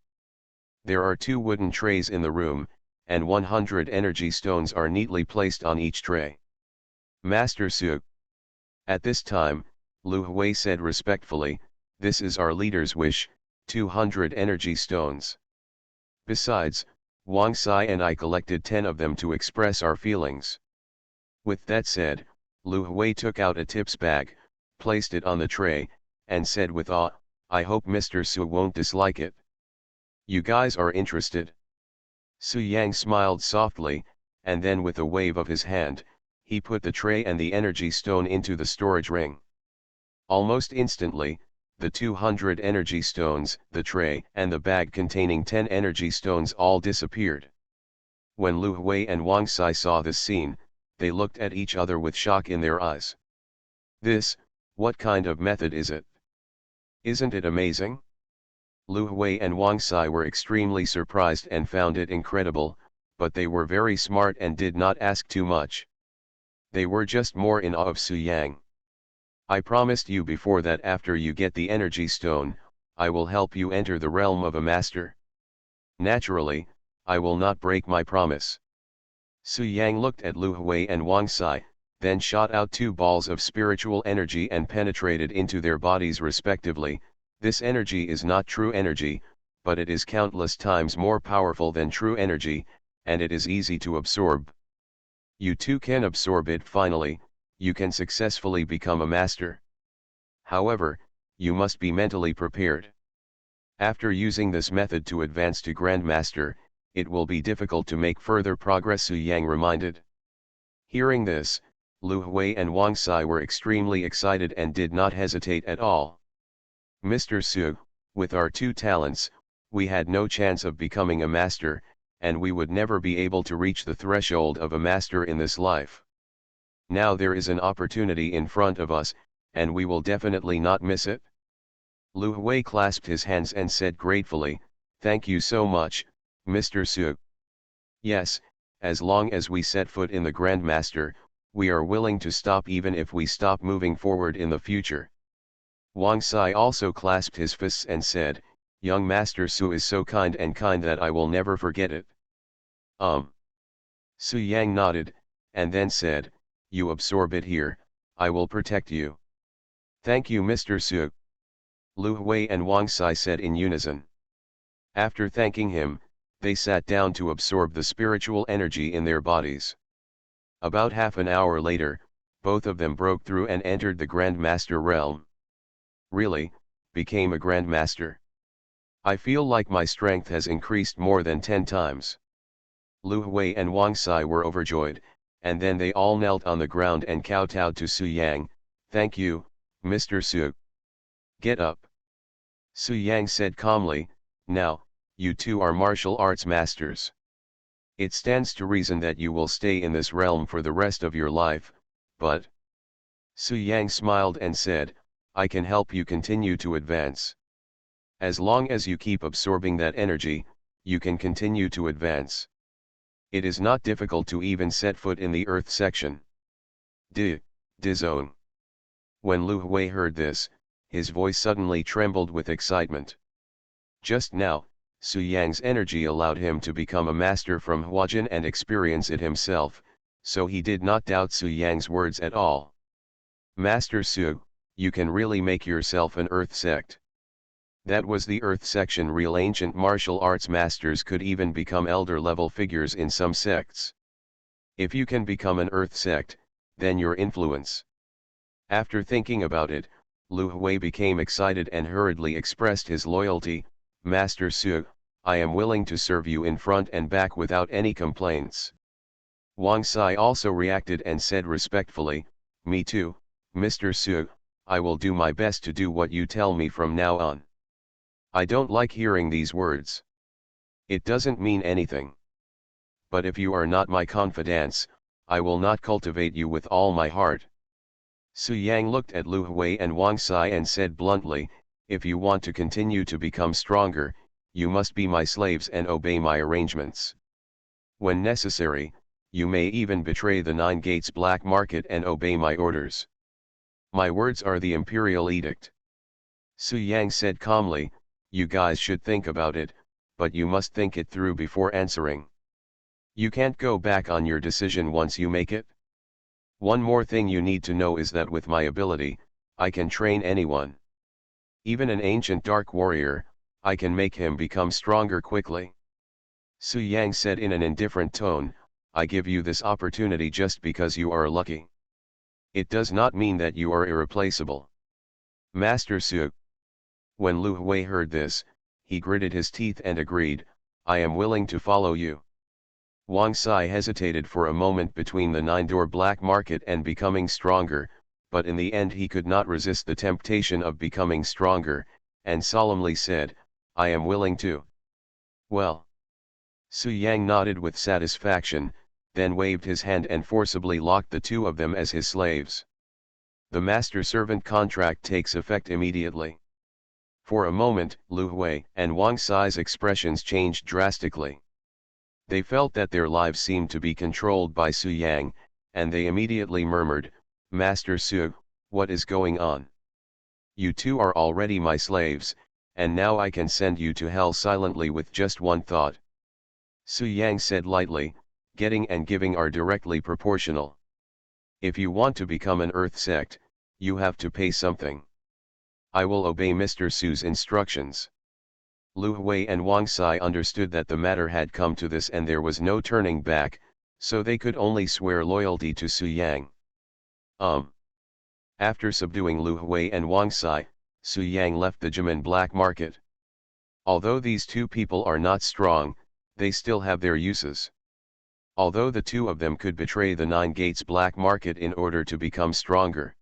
there are 2 wooden trays in the room, and 100 energy stones are neatly placed on each tray. Master Su. At this time, Lu Hui said respectfully, this is our leader's wish, 200 energy stones. Besides, Wang Sai and I collected 10 of them to express our feelings. With that said, Lu Hui took out a tips bag, placed it on the tray, and said with awe, I hope Mr. Su won't dislike it. You guys are interested? Su Yang smiled softly, and then with a wave of his hand, he put the tray and the energy stone into the storage ring. Almost instantly, the 200 energy stones, the tray, and the bag containing 10 energy stones all disappeared. When Lu Hui and Wang Sai saw this scene, they looked at each other with shock in their eyes. What kind of method is it? Isn't it amazing? Lu Hui and Wang Sai were extremely surprised and found it incredible, but they were very smart and did not ask too much. They were just more in awe of Su Yang. I promised you before that after you get the energy stone, I will help you enter the realm of a master. Naturally, I will not break my promise. Su Yang looked at Lu Hui and Wang Sai, then shot out 2 balls of spiritual energy and penetrated into their bodies respectively. This energy is not true energy, but it is countless times more powerful than true energy, and it is easy to absorb. You too can absorb it. Finally, you can successfully become a master. However, you must be mentally prepared. After using this method to advance to Grandmaster, it will be difficult to make further progress, Su Yang reminded. Hearing this, Lu Hui and Wang Sai were extremely excited and did not hesitate at all. Mr. Su, with our 2 talents, we had no chance of becoming a master, and we would never be able to reach the threshold of a master in this life. Now there is an opportunity in front of us, and we will definitely not miss it. Lu Hui clasped his hands and said gratefully, thank you so much, Mr. Su. Yes, as long as we set foot in the Grandmaster, we are willing to stop even if we stop moving forward in the future. Wang Sai also clasped his fists and said, young Master Su is so kind that I will never forget it. Su Yang nodded, and then said, you absorb it here, I will protect you. Thank you Mr. Su. Lu Hui and Wang Sai said in unison. After thanking him, they sat down to absorb the spiritual energy in their bodies. About half an hour later, both of them broke through and entered the Grand Master realm. Really, became a Grand Master. I feel like my strength has increased more than 10 times. Lu Hui and Wang Sai were overjoyed, and then they all knelt on the ground and kowtowed to Su Yang. Thank you, Mr. Su. Get up. Su Yang said calmly, now, you two are martial arts masters. It stands to reason that you will stay in this realm for the rest of your life, but... Su Yang smiled and said, I can help you continue to advance. As long as you keep absorbing that energy, you can continue to advance. It is not difficult to even set foot in the earth section. Zone. When Lu Hui heard this, his voice suddenly trembled with excitement. Just now, Su Yang's energy allowed him to become a master from Huajin and experience it himself, so he did not doubt Su Yang's words at all. Master Su, you can really make yourself an earth sect. That was the earth section. Real ancient martial arts masters could even become elder-level figures in some sects. If you can become an earth sect, then your influence. After thinking about it, Lu Hui became excited and hurriedly expressed his loyalty. Master Su, I am willing to serve you in front and back without any complaints. Wang Sai also reacted and said respectfully, me too, Mr. Su, I will do my best to do what you tell me from now on. I don't like hearing these words. It doesn't mean anything. But if you are not my confidants, I will not cultivate you with all my heart. Su Yang looked at Lu Hui and Wang Sai and said bluntly, if you want to continue to become stronger, you must be my slaves and obey my arrangements. When necessary, you may even betray the 9 Gates black market and obey my orders. My words are the imperial edict. Su Yang said calmly, you guys should think about it, but you must think it through before answering. You can't go back on your decision once you make it. One more thing you need to know is that with my ability, I can train anyone. Even an ancient dark warrior, I can make him become stronger quickly. Su Yang said in an indifferent tone, I give you this opportunity just because you are lucky. It does not mean that you are irreplaceable. Master Su. When Lu Hui heard this, he gritted his teeth and agreed, I am willing to follow you. Wang Sai hesitated for a moment between the 9-door black market and becoming stronger, but in the end he could not resist the temptation of becoming stronger, and solemnly said, I am willing to. Well. Su Yang nodded with satisfaction, then waved his hand and forcibly locked the two of them as his slaves. The master-servant contract takes effect immediately. For a moment, Lu Hui and Wang Sai's expressions changed drastically. They felt that their lives seemed to be controlled by Su Yang, and they immediately murmured, Master Su, what is going on? You two are already my slaves, and now I can send you to hell silently with just one thought. Su Yang said lightly, getting and giving are directly proportional. If you want to become an earth sect, you have to pay something. I will obey Mr. Su's instructions. Lu Hui and Wang Sai understood that the matter had come to this and there was no turning back, so they could only swear loyalty to Su Yang. After subduing Lu Hui and Wang Sai, Su Yang left the Jimin black market. Although these two people are not strong, they still have their uses. Although the two of them could betray the 9 Gates black market in order to become stronger.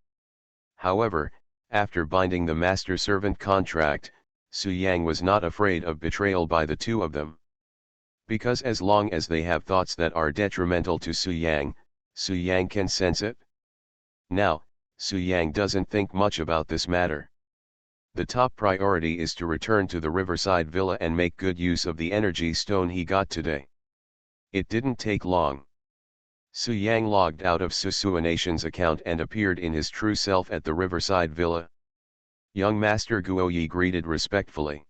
However, after binding the master-servant contract, Su Yang was not afraid of betrayal by the two of them. Because as long as they have thoughts that are detrimental to Su Yang can sense it. Now, Su Yang doesn't think much about this matter. The top priority is to return to the riverside villa and make good use of the energy stone he got today. It didn't take long. Su Yang logged out of Susuanation's account and appeared in his true self at the riverside villa. Young Master Guoyi greeted respectfully.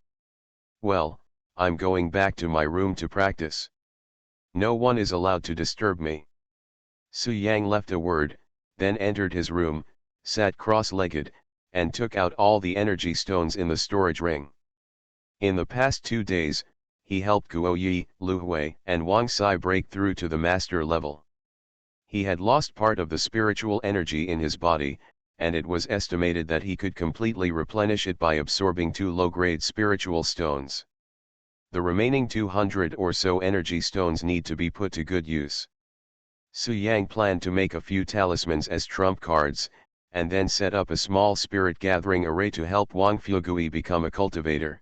Well, I'm going back to my room to practice. No one is allowed to disturb me. Su Yang left a word, then entered his room, sat cross-legged, and took out all the energy stones in the storage ring. In the past 2 days, he helped Guoyi, Lu Hui, and Wang Sai break through to the master level. He had lost part of the spiritual energy in his body, and it was estimated that he could completely replenish it by absorbing 2 low-grade spiritual stones. The remaining 200 or so energy stones need to be put to good use. Su Yang planned to make a few talismans as trump cards, and then set up a small spirit gathering array to help Wang Fugui become a cultivator.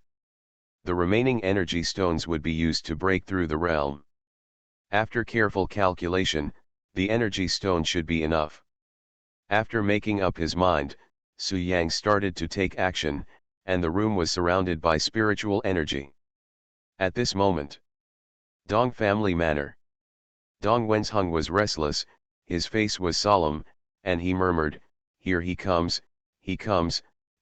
The remaining energy stones would be used to break through the realm. After careful calculation, the energy stone should be enough. After making up his mind, Su Yang started to take action, and the room was surrounded by spiritual energy. At this moment, Dong family manor. Dong Wenzheng was restless, his face was solemn, and he murmured, "Here he comes,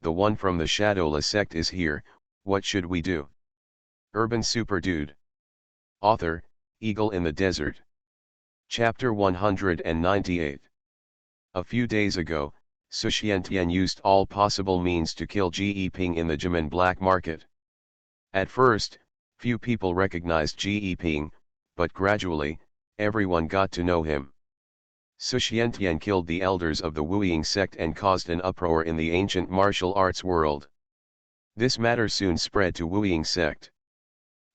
the one from the Shadowless sect is here, what should we do?" Urban Super Dude. Author, Eagle in the Desert. Chapter 198. A few days ago, Su Xiantian used all possible means to kill Ji Yiping in the Jimen black market. At first, few people recognized Ji Yiping, but gradually, everyone got to know him. Su Xiantian killed the elders of the Wuying sect and caused an uproar in the ancient martial arts world. This matter soon spread to Wuying sect.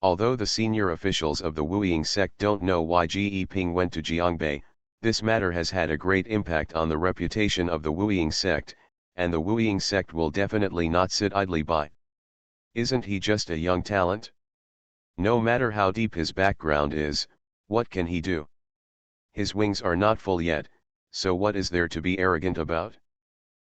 Although the senior officials of the Wuying sect don't know why Ji Yiping went to Jiangbei, this matter has had a great impact on the reputation of the Wuying sect, and the Wuying sect will definitely not sit idly by. Isn't he just a young talent? No matter how deep his background is, what can he do? His wings are not full yet, so what is there to be arrogant about?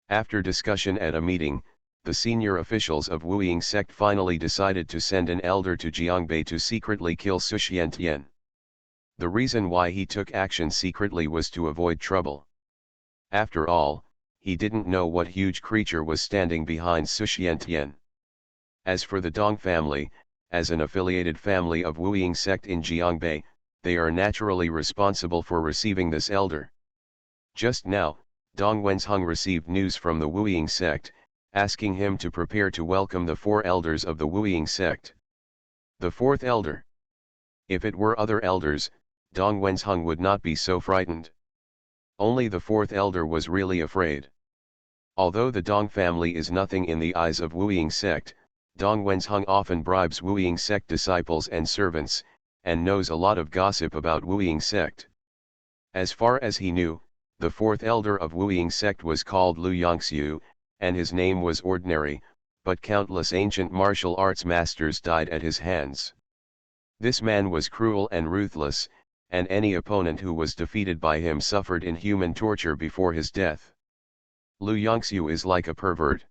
After discussion at a meeting, the senior officials of Wuying sect finally decided to send an elder to Jiangbei to secretly kill Su Xiantian. The reason why he took action secretly was to avoid trouble. After all, he didn't know what huge creature was standing behind Su Xiantian. As for the Dong family, as an affiliated family of Wuying sect in Jiangbei, they are naturally responsible for receiving this elder. Just now, Dong Wenzheng received news from the Wuying sect, asking him to prepare to welcome the 4 elders of the Wuying sect. The 4th elder. If it were other elders, Dong Wenzheng would not be so frightened. Only the 4th elder was really afraid. Although the Dong family is nothing in the eyes of Wuying sect, Dong Wenzheng often bribes Wuying sect disciples and servants, and knows a lot of gossip about Wuying sect. As far as he knew, the 4th elder of Wuying sect was called Lu Yongxiu, and his name was ordinary, but countless ancient martial arts masters died at his hands. This man was cruel and ruthless, and any opponent who was defeated by him suffered inhuman torture before his death. Lu Yongxiu is like a pervert.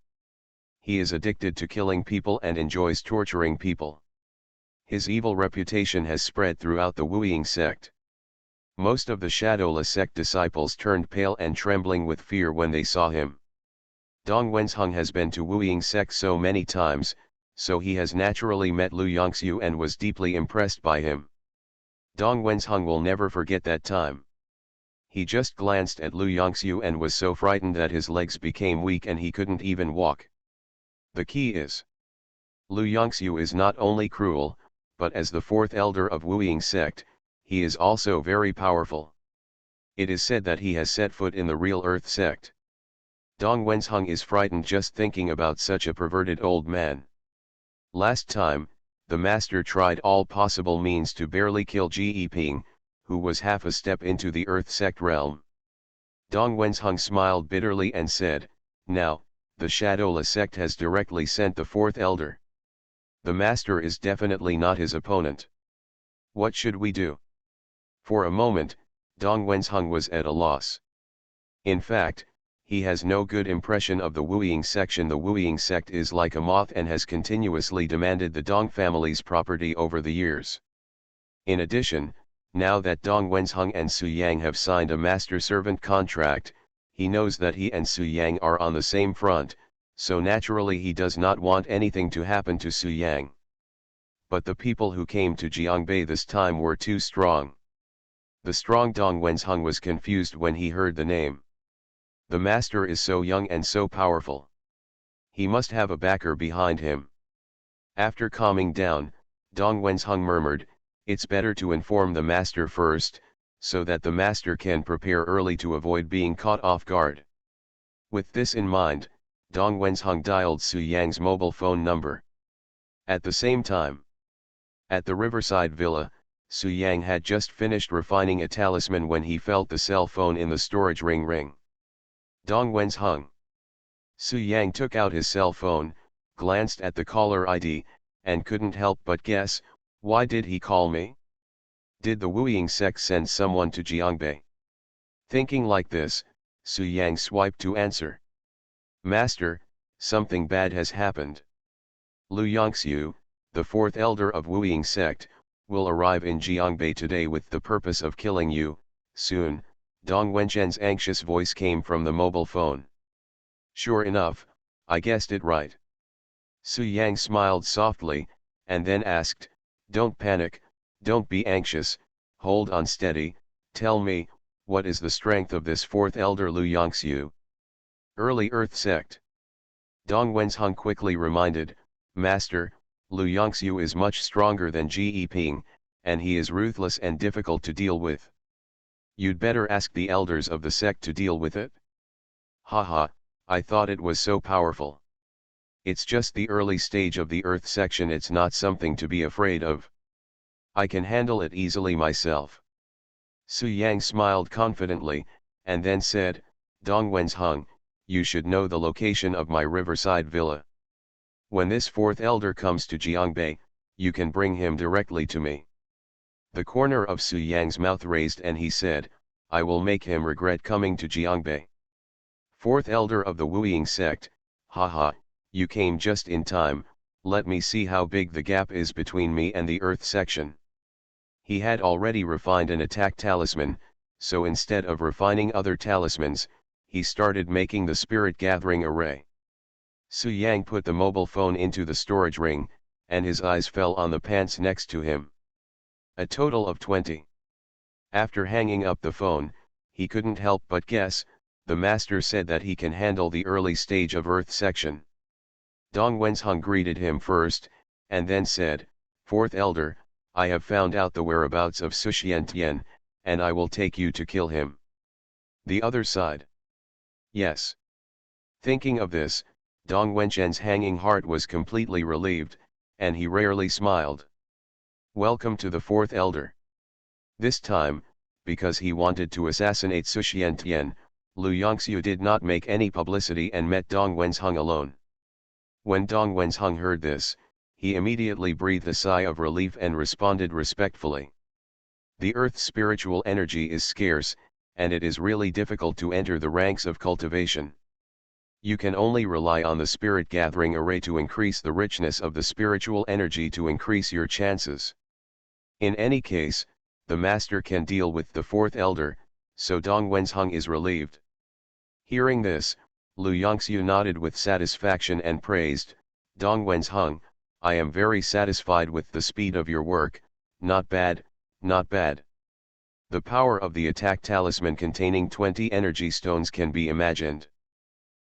He is addicted to killing people and enjoys torturing people. His evil reputation has spread throughout the Wuying sect. Most of the Shadowless sect disciples turned pale and trembling with fear when they saw him. Dong Wenzheng has been to Wuying sect so many times, so he has naturally met Lu Yongxiu and was deeply impressed by him. Dong Wenzheng will never forget that time. He just glanced at Lu Yongxiu and was so frightened that his legs became weak and he couldn't even walk. The key is, Lu Yongxiu is not only cruel, but as the 4th elder of Wuying sect, he is also very powerful. It is said that he has set foot in the real Earth sect. Dong Wenzheng is frightened just thinking about such a perverted old man. Last time, the master tried all possible means to barely kill Ji Yiping, who was half a step into the Earth sect realm. Dong Wenzheng smiled bitterly and said, "Now, the Shadowless sect has directly sent the 4th elder. The master is definitely not his opponent. What should we do?" For a moment, Dong Wenzheng was at a loss. In fact, he has no good impression of the Wuying section. The Wuying sect is like a moth and has continuously demanded the Dong family's property over the years. In addition, now that Dong Wenzheng and Su Yang have signed a master-servant contract, he knows that he and Su Yang are on the same front, so naturally he does not want anything to happen to Su Yang. But the people who came to Jiangbei this time were too strong. The strong Dong Wenzheng was confused when he heard the name. The master is so young and so powerful. He must have a backer behind him. After calming down, Dong Wenzheng murmured, "It's better to inform the master first, so that the master can prepare early to avoid being caught off guard. With this in mind, Dong Wenzheng dialed Su Yang's mobile phone number. At the same time, at the riverside villa, Su Yang had just finished refining a talisman when he felt the cell phone in the storage ring. Dong Wenzheng. Su Yang took out his cell phone, glanced at the caller ID, and couldn't help but guess, why did he call me? Did the Wuying sect send someone to Jiangbei? Thinking like this, Su Yang swiped to answer. Master, something bad has happened. Lu Yongxiu, the fourth elder of Wuying sect, will arrive in Jiangbei today with the purpose of killing you, soon. Dong Wenzhen's anxious voice came from the mobile phone. Sure enough, I guessed it right. Su Yang smiled softly, and then asked, don't panic, don't be anxious, hold on steady, tell me, what is the strength of this fourth elder Lu Yongxiu? Early Earth sect. Dong Wenzheng quickly reminded, Master, Lu Yongxiu is much stronger than Ji Ping, and he is ruthless and difficult to deal with. You'd better ask the elders of the sect to deal with it. Haha, I thought it was so powerful. It's just the early stage of the Earth section, it's not something to be afraid of. I can handle it easily myself. Su Yang smiled confidently, and then said, Dong Wenzheng, you should know the location of my riverside villa. When this fourth elder comes to Jiangbei, you can bring him directly to me. The corner of Su Yang's mouth raised and he said, I will make him regret coming to Jiangbei. Fourth elder of the Wuying sect, haha, you came just in time, let me see how big the gap is between me and the Earth section. He had already refined an attack talisman, so instead of refining other talismans, he started making the spirit gathering array. Su Yang put the mobile phone into the storage ring, and his eyes fell on the pants next to him. A total of 20. After hanging up the phone, he couldn't help but guess, the master said that he can handle the early stage of Earth section. Dong Wenzheng greeted him first, and then said, Fourth elder, I have found out the whereabouts of Su Xiantian, and I will take you to kill him. The other side. Yes. Thinking of this, Dong Wenzhen's hanging heart was completely relieved, and he rarely smiled. Welcome to the fourth elder. This time, because he wanted to assassinate Su Xiantian, Lu Yongxiu did not make any publicity and met Dong Wenzheng alone. When Dong Wenzheng heard this, he immediately breathed a sigh of relief and responded respectfully. The Earth's spiritual energy is scarce, and it is really difficult to enter the ranks of cultivation. You can only rely on the spirit gathering array to increase the richness of the spiritual energy to increase your chances. In any case, the master can deal with the fourth elder, so Dong Wenzheng is relieved. Hearing this, Lu Yongxiu nodded with satisfaction and praised, Dong Wenzheng, I am very satisfied with the speed of your work, not bad, not bad. The power of the attack talisman containing 20 energy stones can be imagined.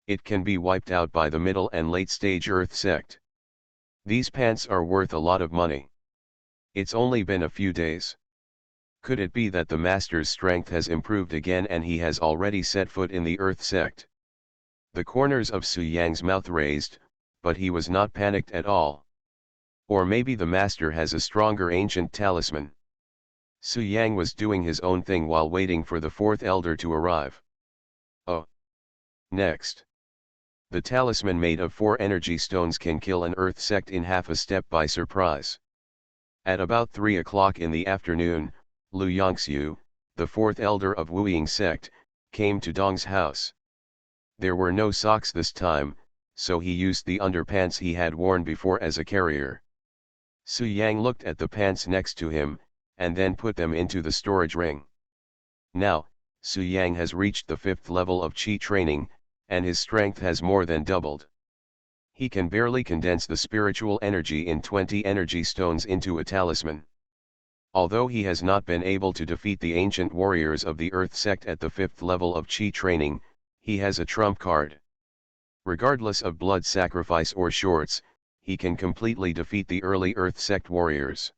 It can be wiped out by the middle and late stage Earth sect. These pants are worth a lot of money. It's only been a few days. Could it be that the master's strength has improved again and he has already set foot in the Earth sect? The corners of Su Yang's mouth raised, but he was not panicked at all. Or maybe the master has a stronger ancient talisman. Su Yang was doing his own thing while waiting for the fourth elder to arrive. Oh. Next. The talisman made of 4 energy stones can kill an Earth sect in half a step by surprise. At about 3 o'clock in the afternoon, Lu Yongxiu, the fourth elder of Wuying sect, came to Dong's house. There were no socks this time, so he used the underpants he had worn before as a carrier. Su Yang looked at the pants next to him, and then put them into the storage ring. Now, Su Yang has reached the 5th level of Qi training, and his strength has more than doubled. He can barely condense the spiritual energy in 20 energy stones into a talisman. Although he has not been able to defeat the ancient warriors of the Earth sect at the 5th level of Qi training, he has a trump card. Regardless of blood sacrifice or shorts, he can completely defeat the early Earth sect warriors.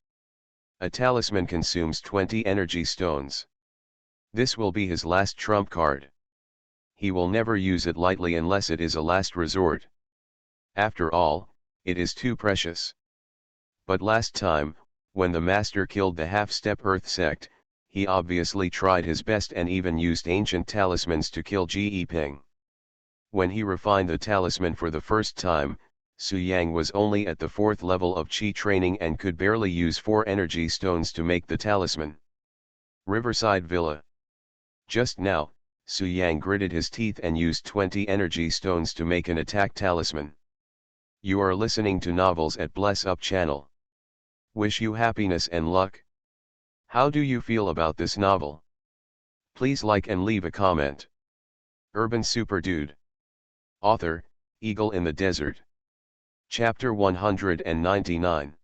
A talisman consumes 20 energy stones. This will be his last trump card. He will never use it lightly unless it is a last resort. After all, it is too precious. But last time, when the master killed the half-step Earth sect, he obviously tried his best and even used ancient talismans to kill Ji Ping. When he refined the talisman for the first time, Su Yang was only at the 4th level of Qi training and could barely use 4 energy stones to make the talisman. Riverside Villa. Just now, Su Yang gritted his teeth and used 20 energy stones to make an attack talisman. You are listening to Novels at Bless Up channel. Wish you happiness and luck. How do you feel about this novel? Please like and leave a comment. Urban Super Dude. Author, Eagle in the Desert. Chapter 199.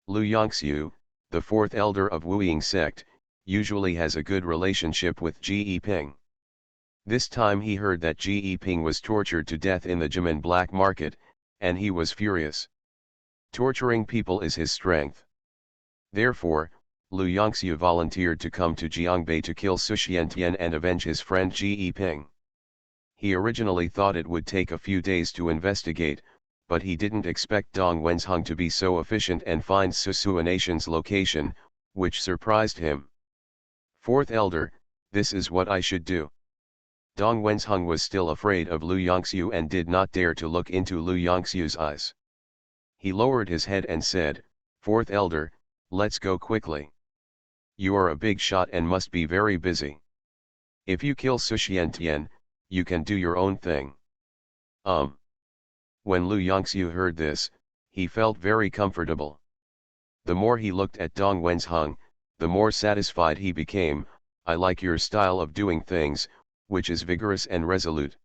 Lu Yongxiu, the 4th elder of Wuying sect, usually has a good relationship with Ji Ping. This time he heard that Ji Ping was tortured to death in the Jimen black market, and he was furious. Torturing people is his strength. Therefore, Lu Yongxiu volunteered to come to Jiangbei to kill Su Xiantian and avenge his friend Ji Ping. He originally thought it would take a few days to investigate, but he didn't expect Dong Wenzhong to be so efficient and find Su Suanation's location, which surprised him. 4th elder, this is what I should do. Dong Wenzhong was still afraid of Lu Yongxiu and did not dare to look into Lu Yongxiu's eyes. He lowered his head and said, 4th elder, let's go quickly. You are a big shot and must be very busy. If you kill Su Xiantian, you can do your own thing. When Lu Yongxiu heard this, he felt very comfortable. The more he looked at Dong Wenzhong, the more satisfied he became. I like your style of doing things, which is vigorous and resolute.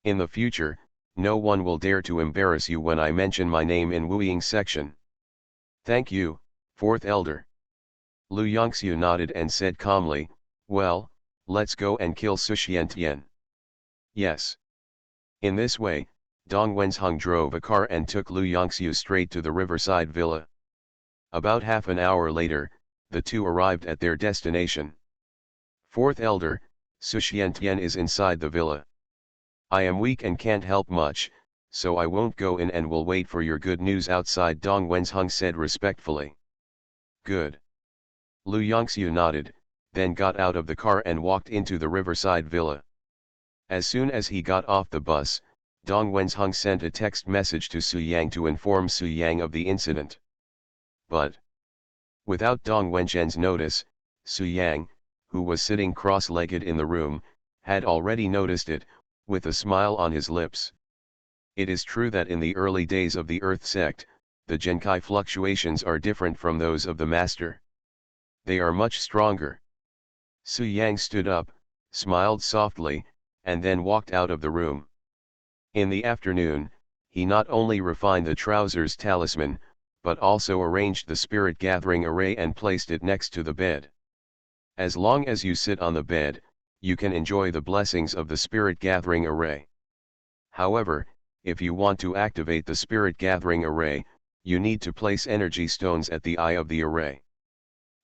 In the future, no one will dare to embarrass you when I mention my name in Wuying section. Thank you, 4th elder. Lu Yongxiu nodded and said calmly, well, let's go and kill Su Xiantian. Yes. In this way, Dong Wenzhong drove a car and took Lu Yongxiu straight to the Riverside Villa. About half an hour later, the two arrived at their destination. 4th elder, Su Xiantian is inside the villa. I am weak and can't help much, so I won't go in and will wait for your good news outside, Dong Wenzhong said respectfully. Good. Lu Yongxiu nodded, then got out of the car and walked into the Riverside Villa. As soon as he got off the bus, Dong Wenzhong sent a text message to Su Yang to inform Su Yang of the incident. But, without Dong Wenzheng's notice, Su Yang, who was sitting cross-legged in the room, had already noticed it, with a smile on his lips. It is true that in the early days of the Earth sect, the Genkai fluctuations are different from those of the Master. They are much stronger. Su Yang stood up, smiled softly, and then walked out of the room. In the afternoon, he not only refined the trousers talisman, but also arranged the spirit gathering array and placed it next to the bed. As long as you sit on the bed, you can enjoy the blessings of the spirit gathering array. However, if you want to activate the spirit gathering array, you need to place energy stones at the eye of the array.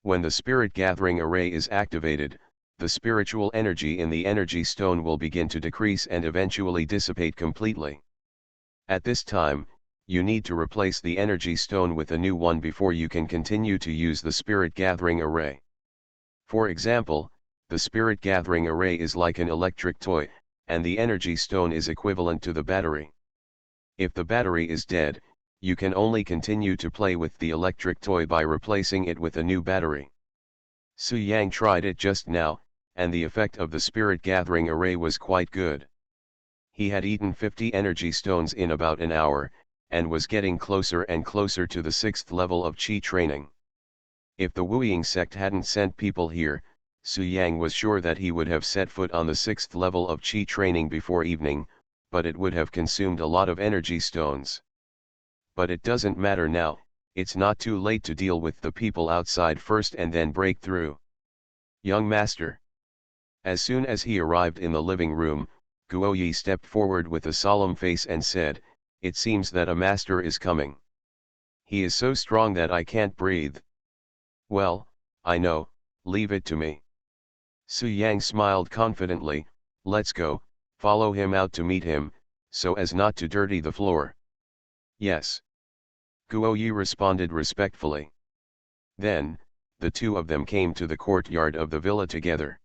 When the spirit gathering array is activated, the spiritual energy in the energy stone will begin to decrease and eventually dissipate completely. At this time, you need to replace the energy stone with a new one before you can continue to use the spirit gathering array. For example, the spirit gathering array is like an electric toy, and the energy stone is equivalent to the battery. If the battery is dead, you can only continue to play with the electric toy by replacing it with a new battery. Su Yang tried it just now, and the effect of the spirit gathering array was quite good. He had eaten 50 energy stones in about an hour, and was getting closer and closer to the 6th level of Qi training. If the Wuying sect hadn't sent people here, Su Yang was sure that he would have set foot on the 6th level of Qi training before evening, but it would have consumed a lot of energy stones. But it doesn't matter now, it's not too late to deal with the people outside first and then break through. Young master. As soon as he arrived in the living room, Guoyi stepped forward with a solemn face and said, "It seems that a master is coming. He is so strong that I can't breathe." "Well, I know, leave it to me." Su Yang smiled confidently, let's go, follow him out to meet him, so as not to dirty the floor. Yes. Guo Yu responded respectfully. Then, the two of them came to the courtyard of the villa together.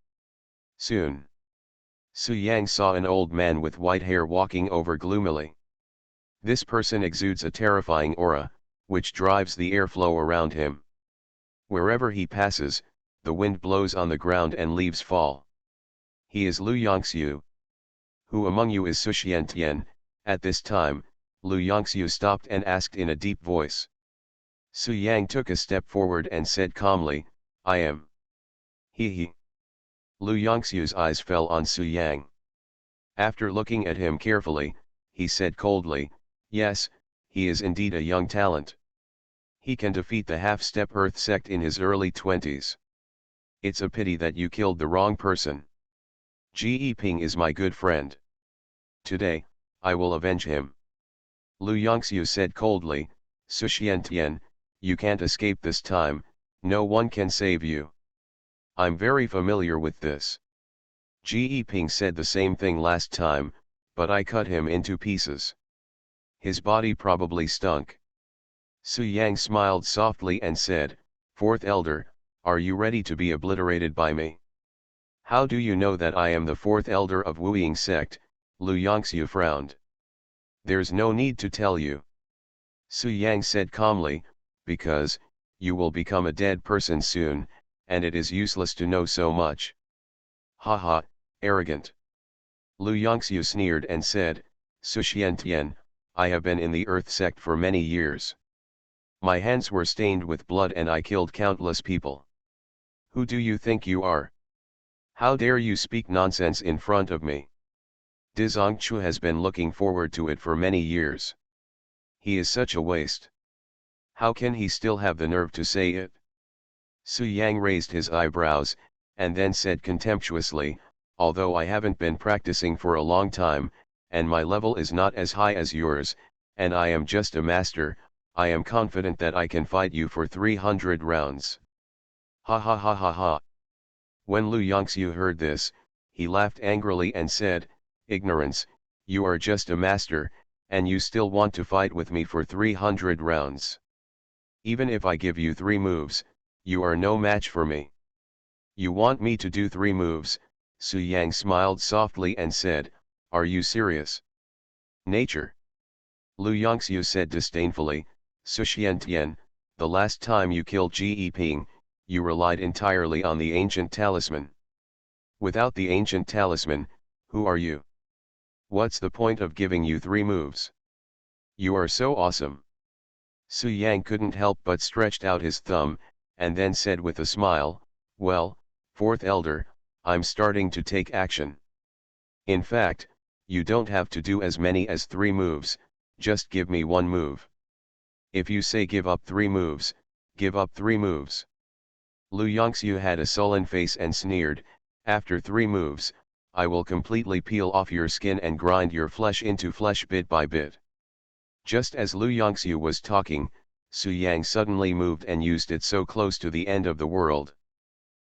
Soon, Su Yang saw an old man with white hair walking over gloomily. This person exudes a terrifying aura, which drives the airflow around him. Wherever he passes, the wind blows on the ground and leaves fall. He is Lu Yongxiu. Who among you is Su Xiantian? At this time, Lu Yongxiu stopped and asked in a deep voice. Su Yang took a step forward and said calmly, I am. He. Lu Yongxiu's eyes fell on Su Yang. After looking at him carefully, he said coldly, yes, he is indeed a young talent. He can defeat the half-step Earth sect in his early 20s. It's a pity that you killed the wrong person. Ji Ping is my good friend. Today, I will avenge him. Lu Yongxiu said coldly, Su Xiantian, you can't escape this time, no one can save you. I'm very familiar with this. Ji Ping said the same thing last time, but I cut him into pieces. His body probably stunk. Su Yang smiled softly and said, Fourth Elder, are you ready to be obliterated by me? How do you know that I am the fourth elder of Wuying sect? Lu Yongxiu frowned. There's no need to tell you. Su Yang said calmly, because, you will become a dead person soon, and it is useless to know so much. Ha, arrogant. Lu Yongxiu sneered and said, Su Xiantian, I have been in the Earth sect for many years. My hands were stained with blood and I killed countless people. Who do you think you are? How dare you speak nonsense in front of me? Dizongchu has been looking forward to it for many years. He is such a waste. How can he still have the nerve to say it? Su Yang raised his eyebrows, and then said contemptuously, although I haven't been practicing for a long time, and my level is not as high as yours, and I am just a master, I am confident that I can fight you for 300 rounds. Ha ha ha ha ha. When Lu Yongxiu heard this, he laughed angrily and said, Ignorance, you are just a master, and you still want to fight with me for 300 rounds. Even if I give you 3 moves, you are no match for me. You want me to do 3 moves? Su Yang smiled softly and said, are you serious? Nature. Lu Yongxiu said disdainfully, Su Xiantian, the last time you killed Ji Ping, you relied entirely on the ancient talisman. Without the ancient talisman, who are you? What's the point of giving you 3 moves? You are so awesome. Su Yang couldn't help but stretched out his thumb, and then said with a smile, well, fourth elder, I'm starting to take action. In fact, you don't have to do as many as 3 moves, just give me 1 move. If you say give up 3 moves, give up 3 moves. Lu Yongxiu had a sullen face and sneered, after 3 moves, I will completely peel off your skin and grind your flesh into flesh bit by bit. Just as Lu Yongxiu was talking, Su Yang suddenly moved and used it so close to the end of the world.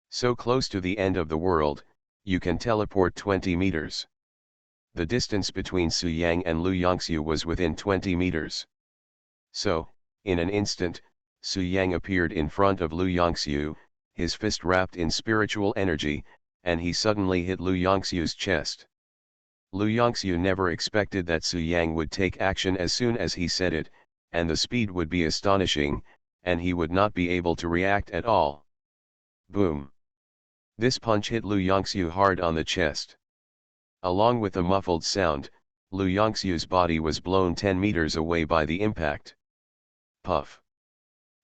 So close to the end of the world, you can teleport 20 meters. The distance between Su Yang and Lu Yongxiu was within 20 meters. So, in an instant, Su Yang appeared in front of Lu Yongxiu, his fist wrapped in spiritual energy, and he suddenly hit Lu Yongxiu's chest. Lu Yongxiu never expected that Su Yang would take action as soon as he said it, and the speed would be astonishing, and he would not be able to react at all. Boom! This punch hit Lu Yongxiu hard on the chest. Along with a muffled sound, Lu Yongxiu's body was blown 10 meters away by the impact. Puff!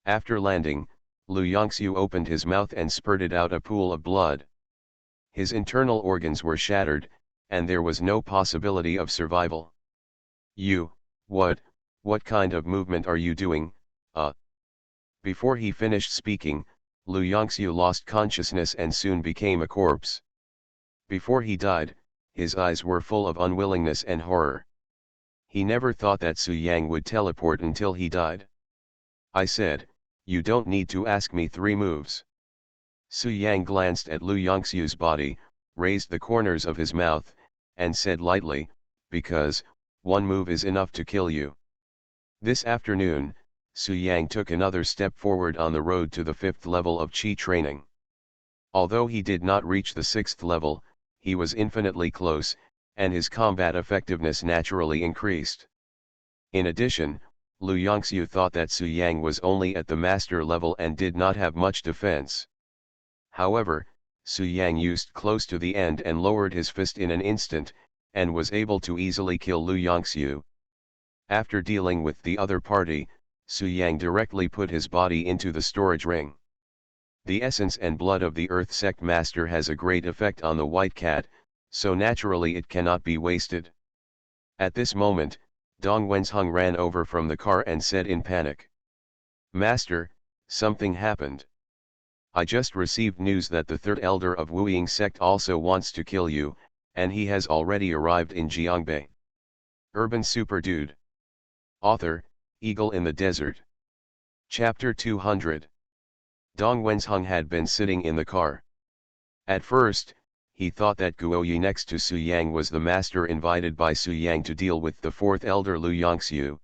After landing, Lu Yongxiu opened his mouth and spurted out a pool of blood. His internal organs were shattered, and there was no possibility of survival. What kind of movement are you doing, Before he finished speaking, Lu Yongxiu lost consciousness and soon became a corpse. Before he died, his eyes were full of unwillingness and horror. He never thought that Su Yang would teleport until he died. I said, you don't need to ask me 3 moves. Su Yang glanced at Lu Yongxiu's body, raised the corners of his mouth, and said lightly, because, one move is enough to kill you. This afternoon, Su Yang took another step forward on the road to the 5th level of Qi training. Although he did not reach the 6th level, he was infinitely close, and his combat effectiveness naturally increased. In addition, Lu Yongxiu thought that Su Yang was only at the master level and did not have much defense. However, Su Yang used close to the end and lowered his fist in an instant, and was able to easily kill Lu Yongxiu. After dealing with the other party, Su Yang directly put his body into the storage ring. The essence and blood of the Earth Sect Master has a great effect on the White Cat, so naturally it cannot be wasted. At this moment, Dong Wenzheng ran over from the car and said in panic, "Master, something happened. I just received news that the third elder of Wuying Sect also wants to kill you, and he has already arrived in Jiangbei." Urban Super Dude. Author, Eagle in the Desert. Chapter 200. Dong Wenzheng had been sitting in the car. At first, he thought that Guoyi next to Su Yang was the master invited by Su Yang to deal with the fourth elder Lu Yongxiu.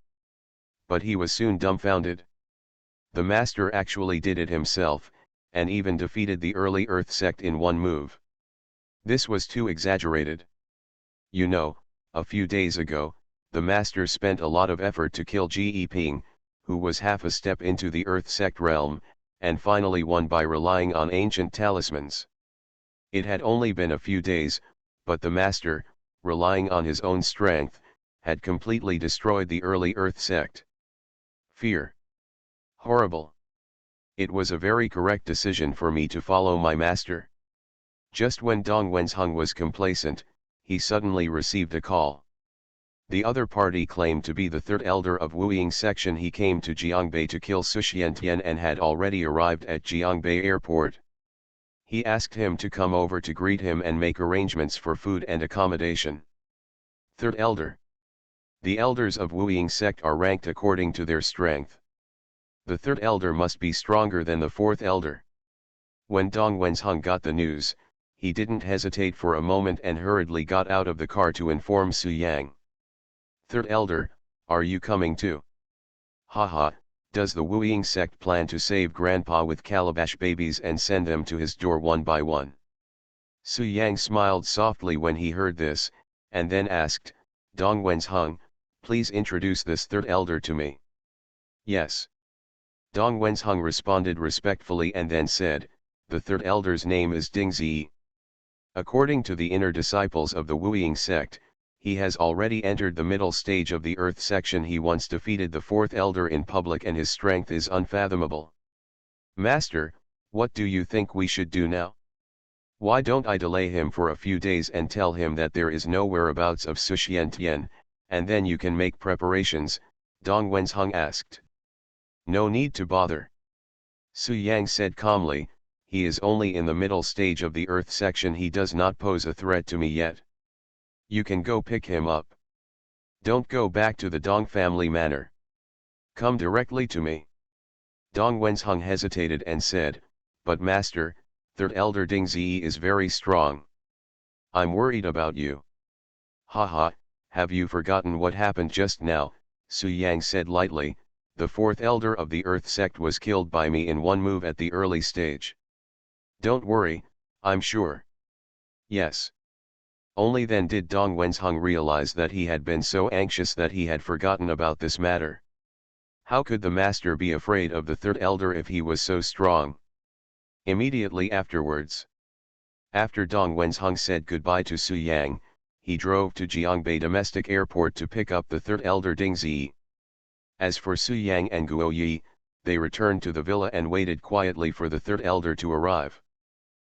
But he was soon dumbfounded. The master actually did it himself, and even defeated the early Earth sect in one move. This was too exaggerated. You know, a few days ago, the master spent a lot of effort to kill Ji Yiping, who was half a step into the Earth sect realm, and finally won by relying on ancient talismans. It had only been a few days, but the master, relying on his own strength, had completely destroyed the early Earth sect. Fear. Horrible. It was a very correct decision for me to follow my master. Just when Dong Wenzheng was complacent, he suddenly received a call. The other party claimed to be the third elder of Wuying section. He came to Jiangbei to kill Su Xiantian and had already arrived at Jiangbei airport. He asked him to come over to greet him and make arrangements for food and accommodation. Third elder. The elders of Wuying sect are ranked according to their strength. The third elder must be stronger than the fourth elder. When Dong Wenzheng got the news, he didn't hesitate for a moment and hurriedly got out of the car to inform Su Yang. "Third elder, are you coming too?" "Haha, does the Wuying sect plan to save grandpa with calabash babies and send them to his door one by one?" Su Yang smiled softly when he heard this, and then asked, "Dong Wenzheng, please introduce this third elder to me." "Yes." Dong Wenzheng responded respectfully and then said, "The third elder's name is Ding Zi. According to the inner disciples of the Wuying sect, he has already entered the middle stage of the Earth section. He once defeated the fourth elder in public and his strength is unfathomable." "Master, what do you think we should do now? Why don't I delay him for a few days and tell him that there is no whereabouts of Su Xiantian, and then you can make preparations?" Dong Wenzheng asked. "No need to bother." Su Yang said calmly, "He is only in the middle stage of the Earth section. He does not pose a threat to me yet. You can go pick him up. Don't go back to the Dong family manor. Come directly to me." Dong Wenzheng hesitated and said, "But master, third elder Ding Zi is very strong. I'm worried about you." "Haha, have you forgotten what happened just now?" Su Yang said lightly. "The fourth elder of the Earth sect was killed by me in one move at the early stage. Don't worry, I'm sure." "Yes." Only then did Dong Wenzheng realize that he had been so anxious that he had forgotten about this matter. How could the master be afraid of the third elder if he was so strong? Immediately afterwards, after Dong Wenzheng said goodbye to Su Yang, he drove to Jiangbei domestic airport to pick up the third elder Ding Zi. As for Su Yang and Guo Yi, they returned to the villa and waited quietly for the third elder to arrive.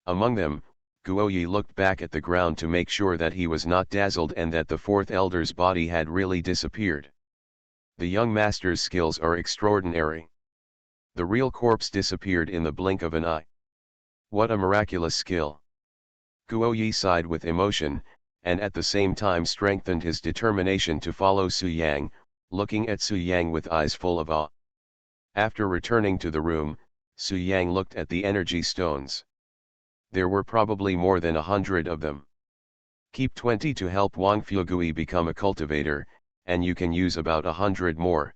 Among them, Guo Yi looked back at the ground to make sure that he was not dazzled and that the fourth elder's body had really disappeared. The young master's skills are extraordinary. The real corpse disappeared in the blink of an eye. What a miraculous skill! Guo Yi sighed with emotion, and at the same time strengthened his determination to follow Su Yang, looking at Su Yang with eyes full of awe. After returning to the room, Su Yang looked at the energy stones. There were probably more than 100 of them. Keep 20 to help Wang Fugui become a cultivator, and you can use about 100 more.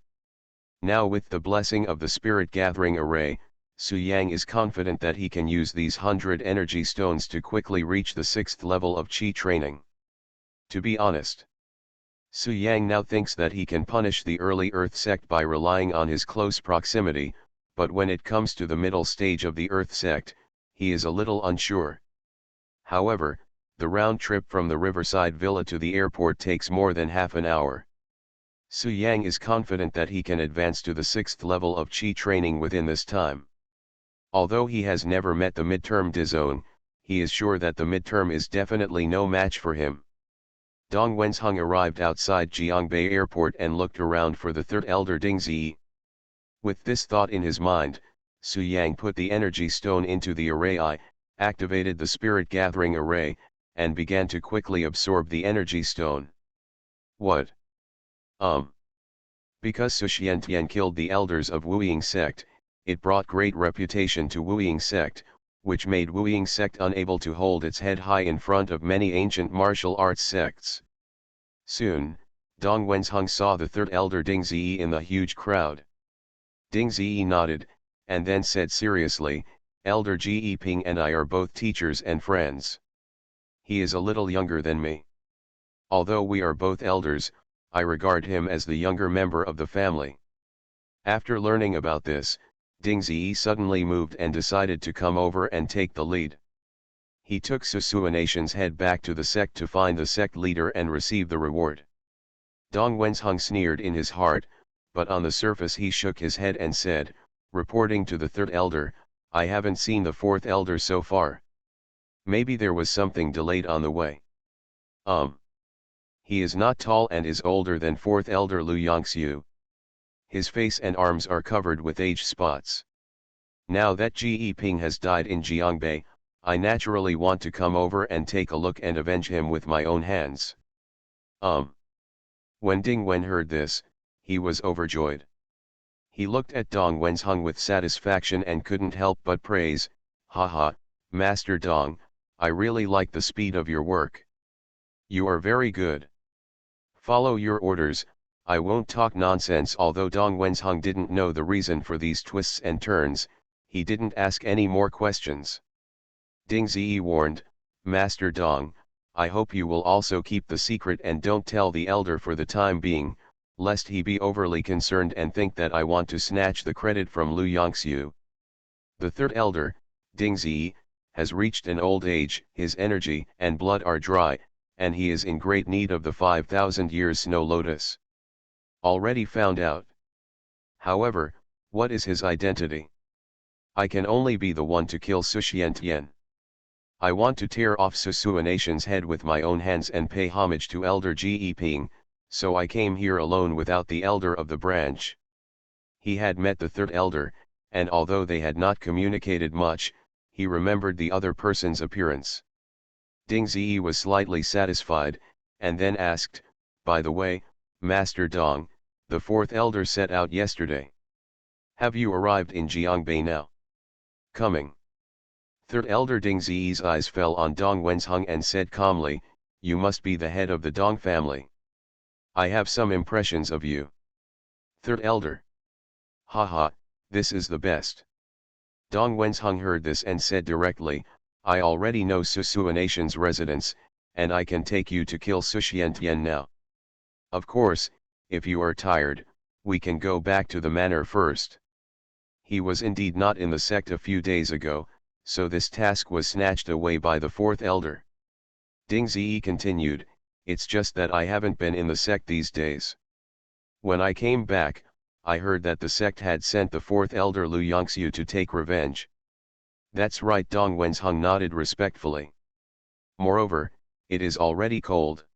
Now with the blessing of the spirit gathering array, Su Yang is confident that he can use these 100 energy stones to quickly reach the 6th level of Qi training. To be honest, Su Yang now thinks that he can punish the early Earth sect by relying on his close proximity, but when it comes to the middle stage of the Earth sect, he is a little unsure. However, the round trip from the riverside villa to the airport takes more than half an hour. Su Yang is confident that he can advance to the 6th level of Qi training within this time. Although he has never met the midterm Dizone, he is sure that the midterm is definitely no match for him. Dong Wenzheng arrived outside Jiangbei Airport and looked around for the third elder Ding Ziyi. With this thought in his mind, Su Yang put the energy stone into the array I, activated the spirit gathering array, and began to quickly absorb the energy stone. What? Because Su Xiantian killed the elders of Wuying sect, it brought great reputation to Wuying sect, which made Wuying sect unable to hold its head high in front of many ancient martial arts sects. Soon, Dong Wenzheng saw the third elder Ding Ziyi in the huge crowd. Ding Ziyi nodded, and then said seriously, "Elder Ji Ping and I are both teachers and friends. He is a little younger than me. Although we are both elders, I regard him as the younger member of the family." After learning about this, Ding Ziyi suddenly moved and decided to come over and take the lead. He took Susuanation's head back to the sect to find the sect leader and receive the reward. Dong Wenzheng sneered in his heart, but on the surface he shook his head and said, reporting to the third elder, "I haven't seen the fourth elder so far. Maybe there was something delayed on the way." He is not tall and is older than fourth elder Lu Yongxiu. His face and arms are covered with age spots. Now that Ji Ping has died in Jiangbei, I naturally want to come over and take a look and avenge him with my own hands. When Ding Wen heard this, he was overjoyed. He looked at Dong Wenzheng with satisfaction and couldn't help but praise, "Haha, Master Dong, I really like the speed of your work. You are very good. Follow your orders, I won't talk nonsense." Although Dong Wenzheng didn't know the reason for these twists and turns, he didn't ask any more questions. Ding Ziyi warned, "Master Dong, I hope you will also keep the secret and don't tell the elder for the time being, lest he be overly concerned and think that I want to snatch the credit from Lu Yongxiu." The third elder, Ding Ziyi, has reached an old age, his energy and blood are dry, and he is in great need of the 5,000 years snow lotus. Already found out. However, what is his identity? I can only be the one to kill Su Xiantian. I want to tear off Susuanation's head with my own hands and pay homage to Elder Ji Ping, so I came here alone without the elder of the branch. He had met the third elder, and although they had not communicated much, he remembered the other person's appearance. Ding Ziyi was slightly satisfied, and then asked, "By the way, Master Dong, the fourth elder set out yesterday. Have you arrived in Jiangbei now?" "Coming." Third elder Ding Ziyi's eyes fell on Dong Wenzheng and said calmly, "You must be the head of the Dong family. I have some impressions of you." Third elder. "Haha, this is the best." Dong Wenzheng heard this and said directly, "I already know Susuanation's residence, and I can take you to kill Su Xiantian now. Of course, if you are tired, we can go back to the manor first." He was indeed not in the sect a few days ago, so this task was snatched away by the fourth elder. Ding Ziyi continued, "It's just that I haven't been in the sect these days. When I came back, I heard that the sect had sent the fourth elder Lu Yongxiu to take revenge." "That's right." Dong Wenzheng nodded respectfully. "Moreover, it is already cold."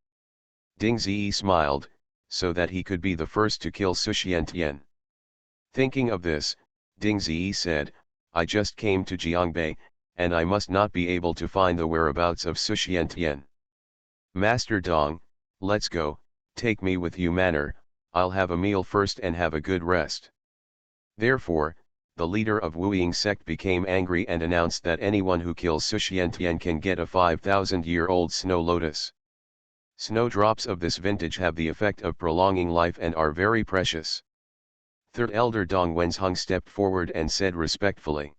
Ding Ziyi smiled, so that he could be the first to kill Su Xiantian. Thinking of this, Ding Ziyi said, "I just came to Jiangbei, and I must not be able to find the whereabouts of Su Xiantian. Master Dong, let's go, take me with you manor, I'll have a meal first and have a good rest." Therefore, the leader of Wu-Ying sect became angry and announced that anyone who kills Suxiantian can get a 5,000-year-old snow lotus. Snowdrops of this vintage have the effect of prolonging life and are very precious. Third Elder Dong Wenzhong stepped forward and said respectfully,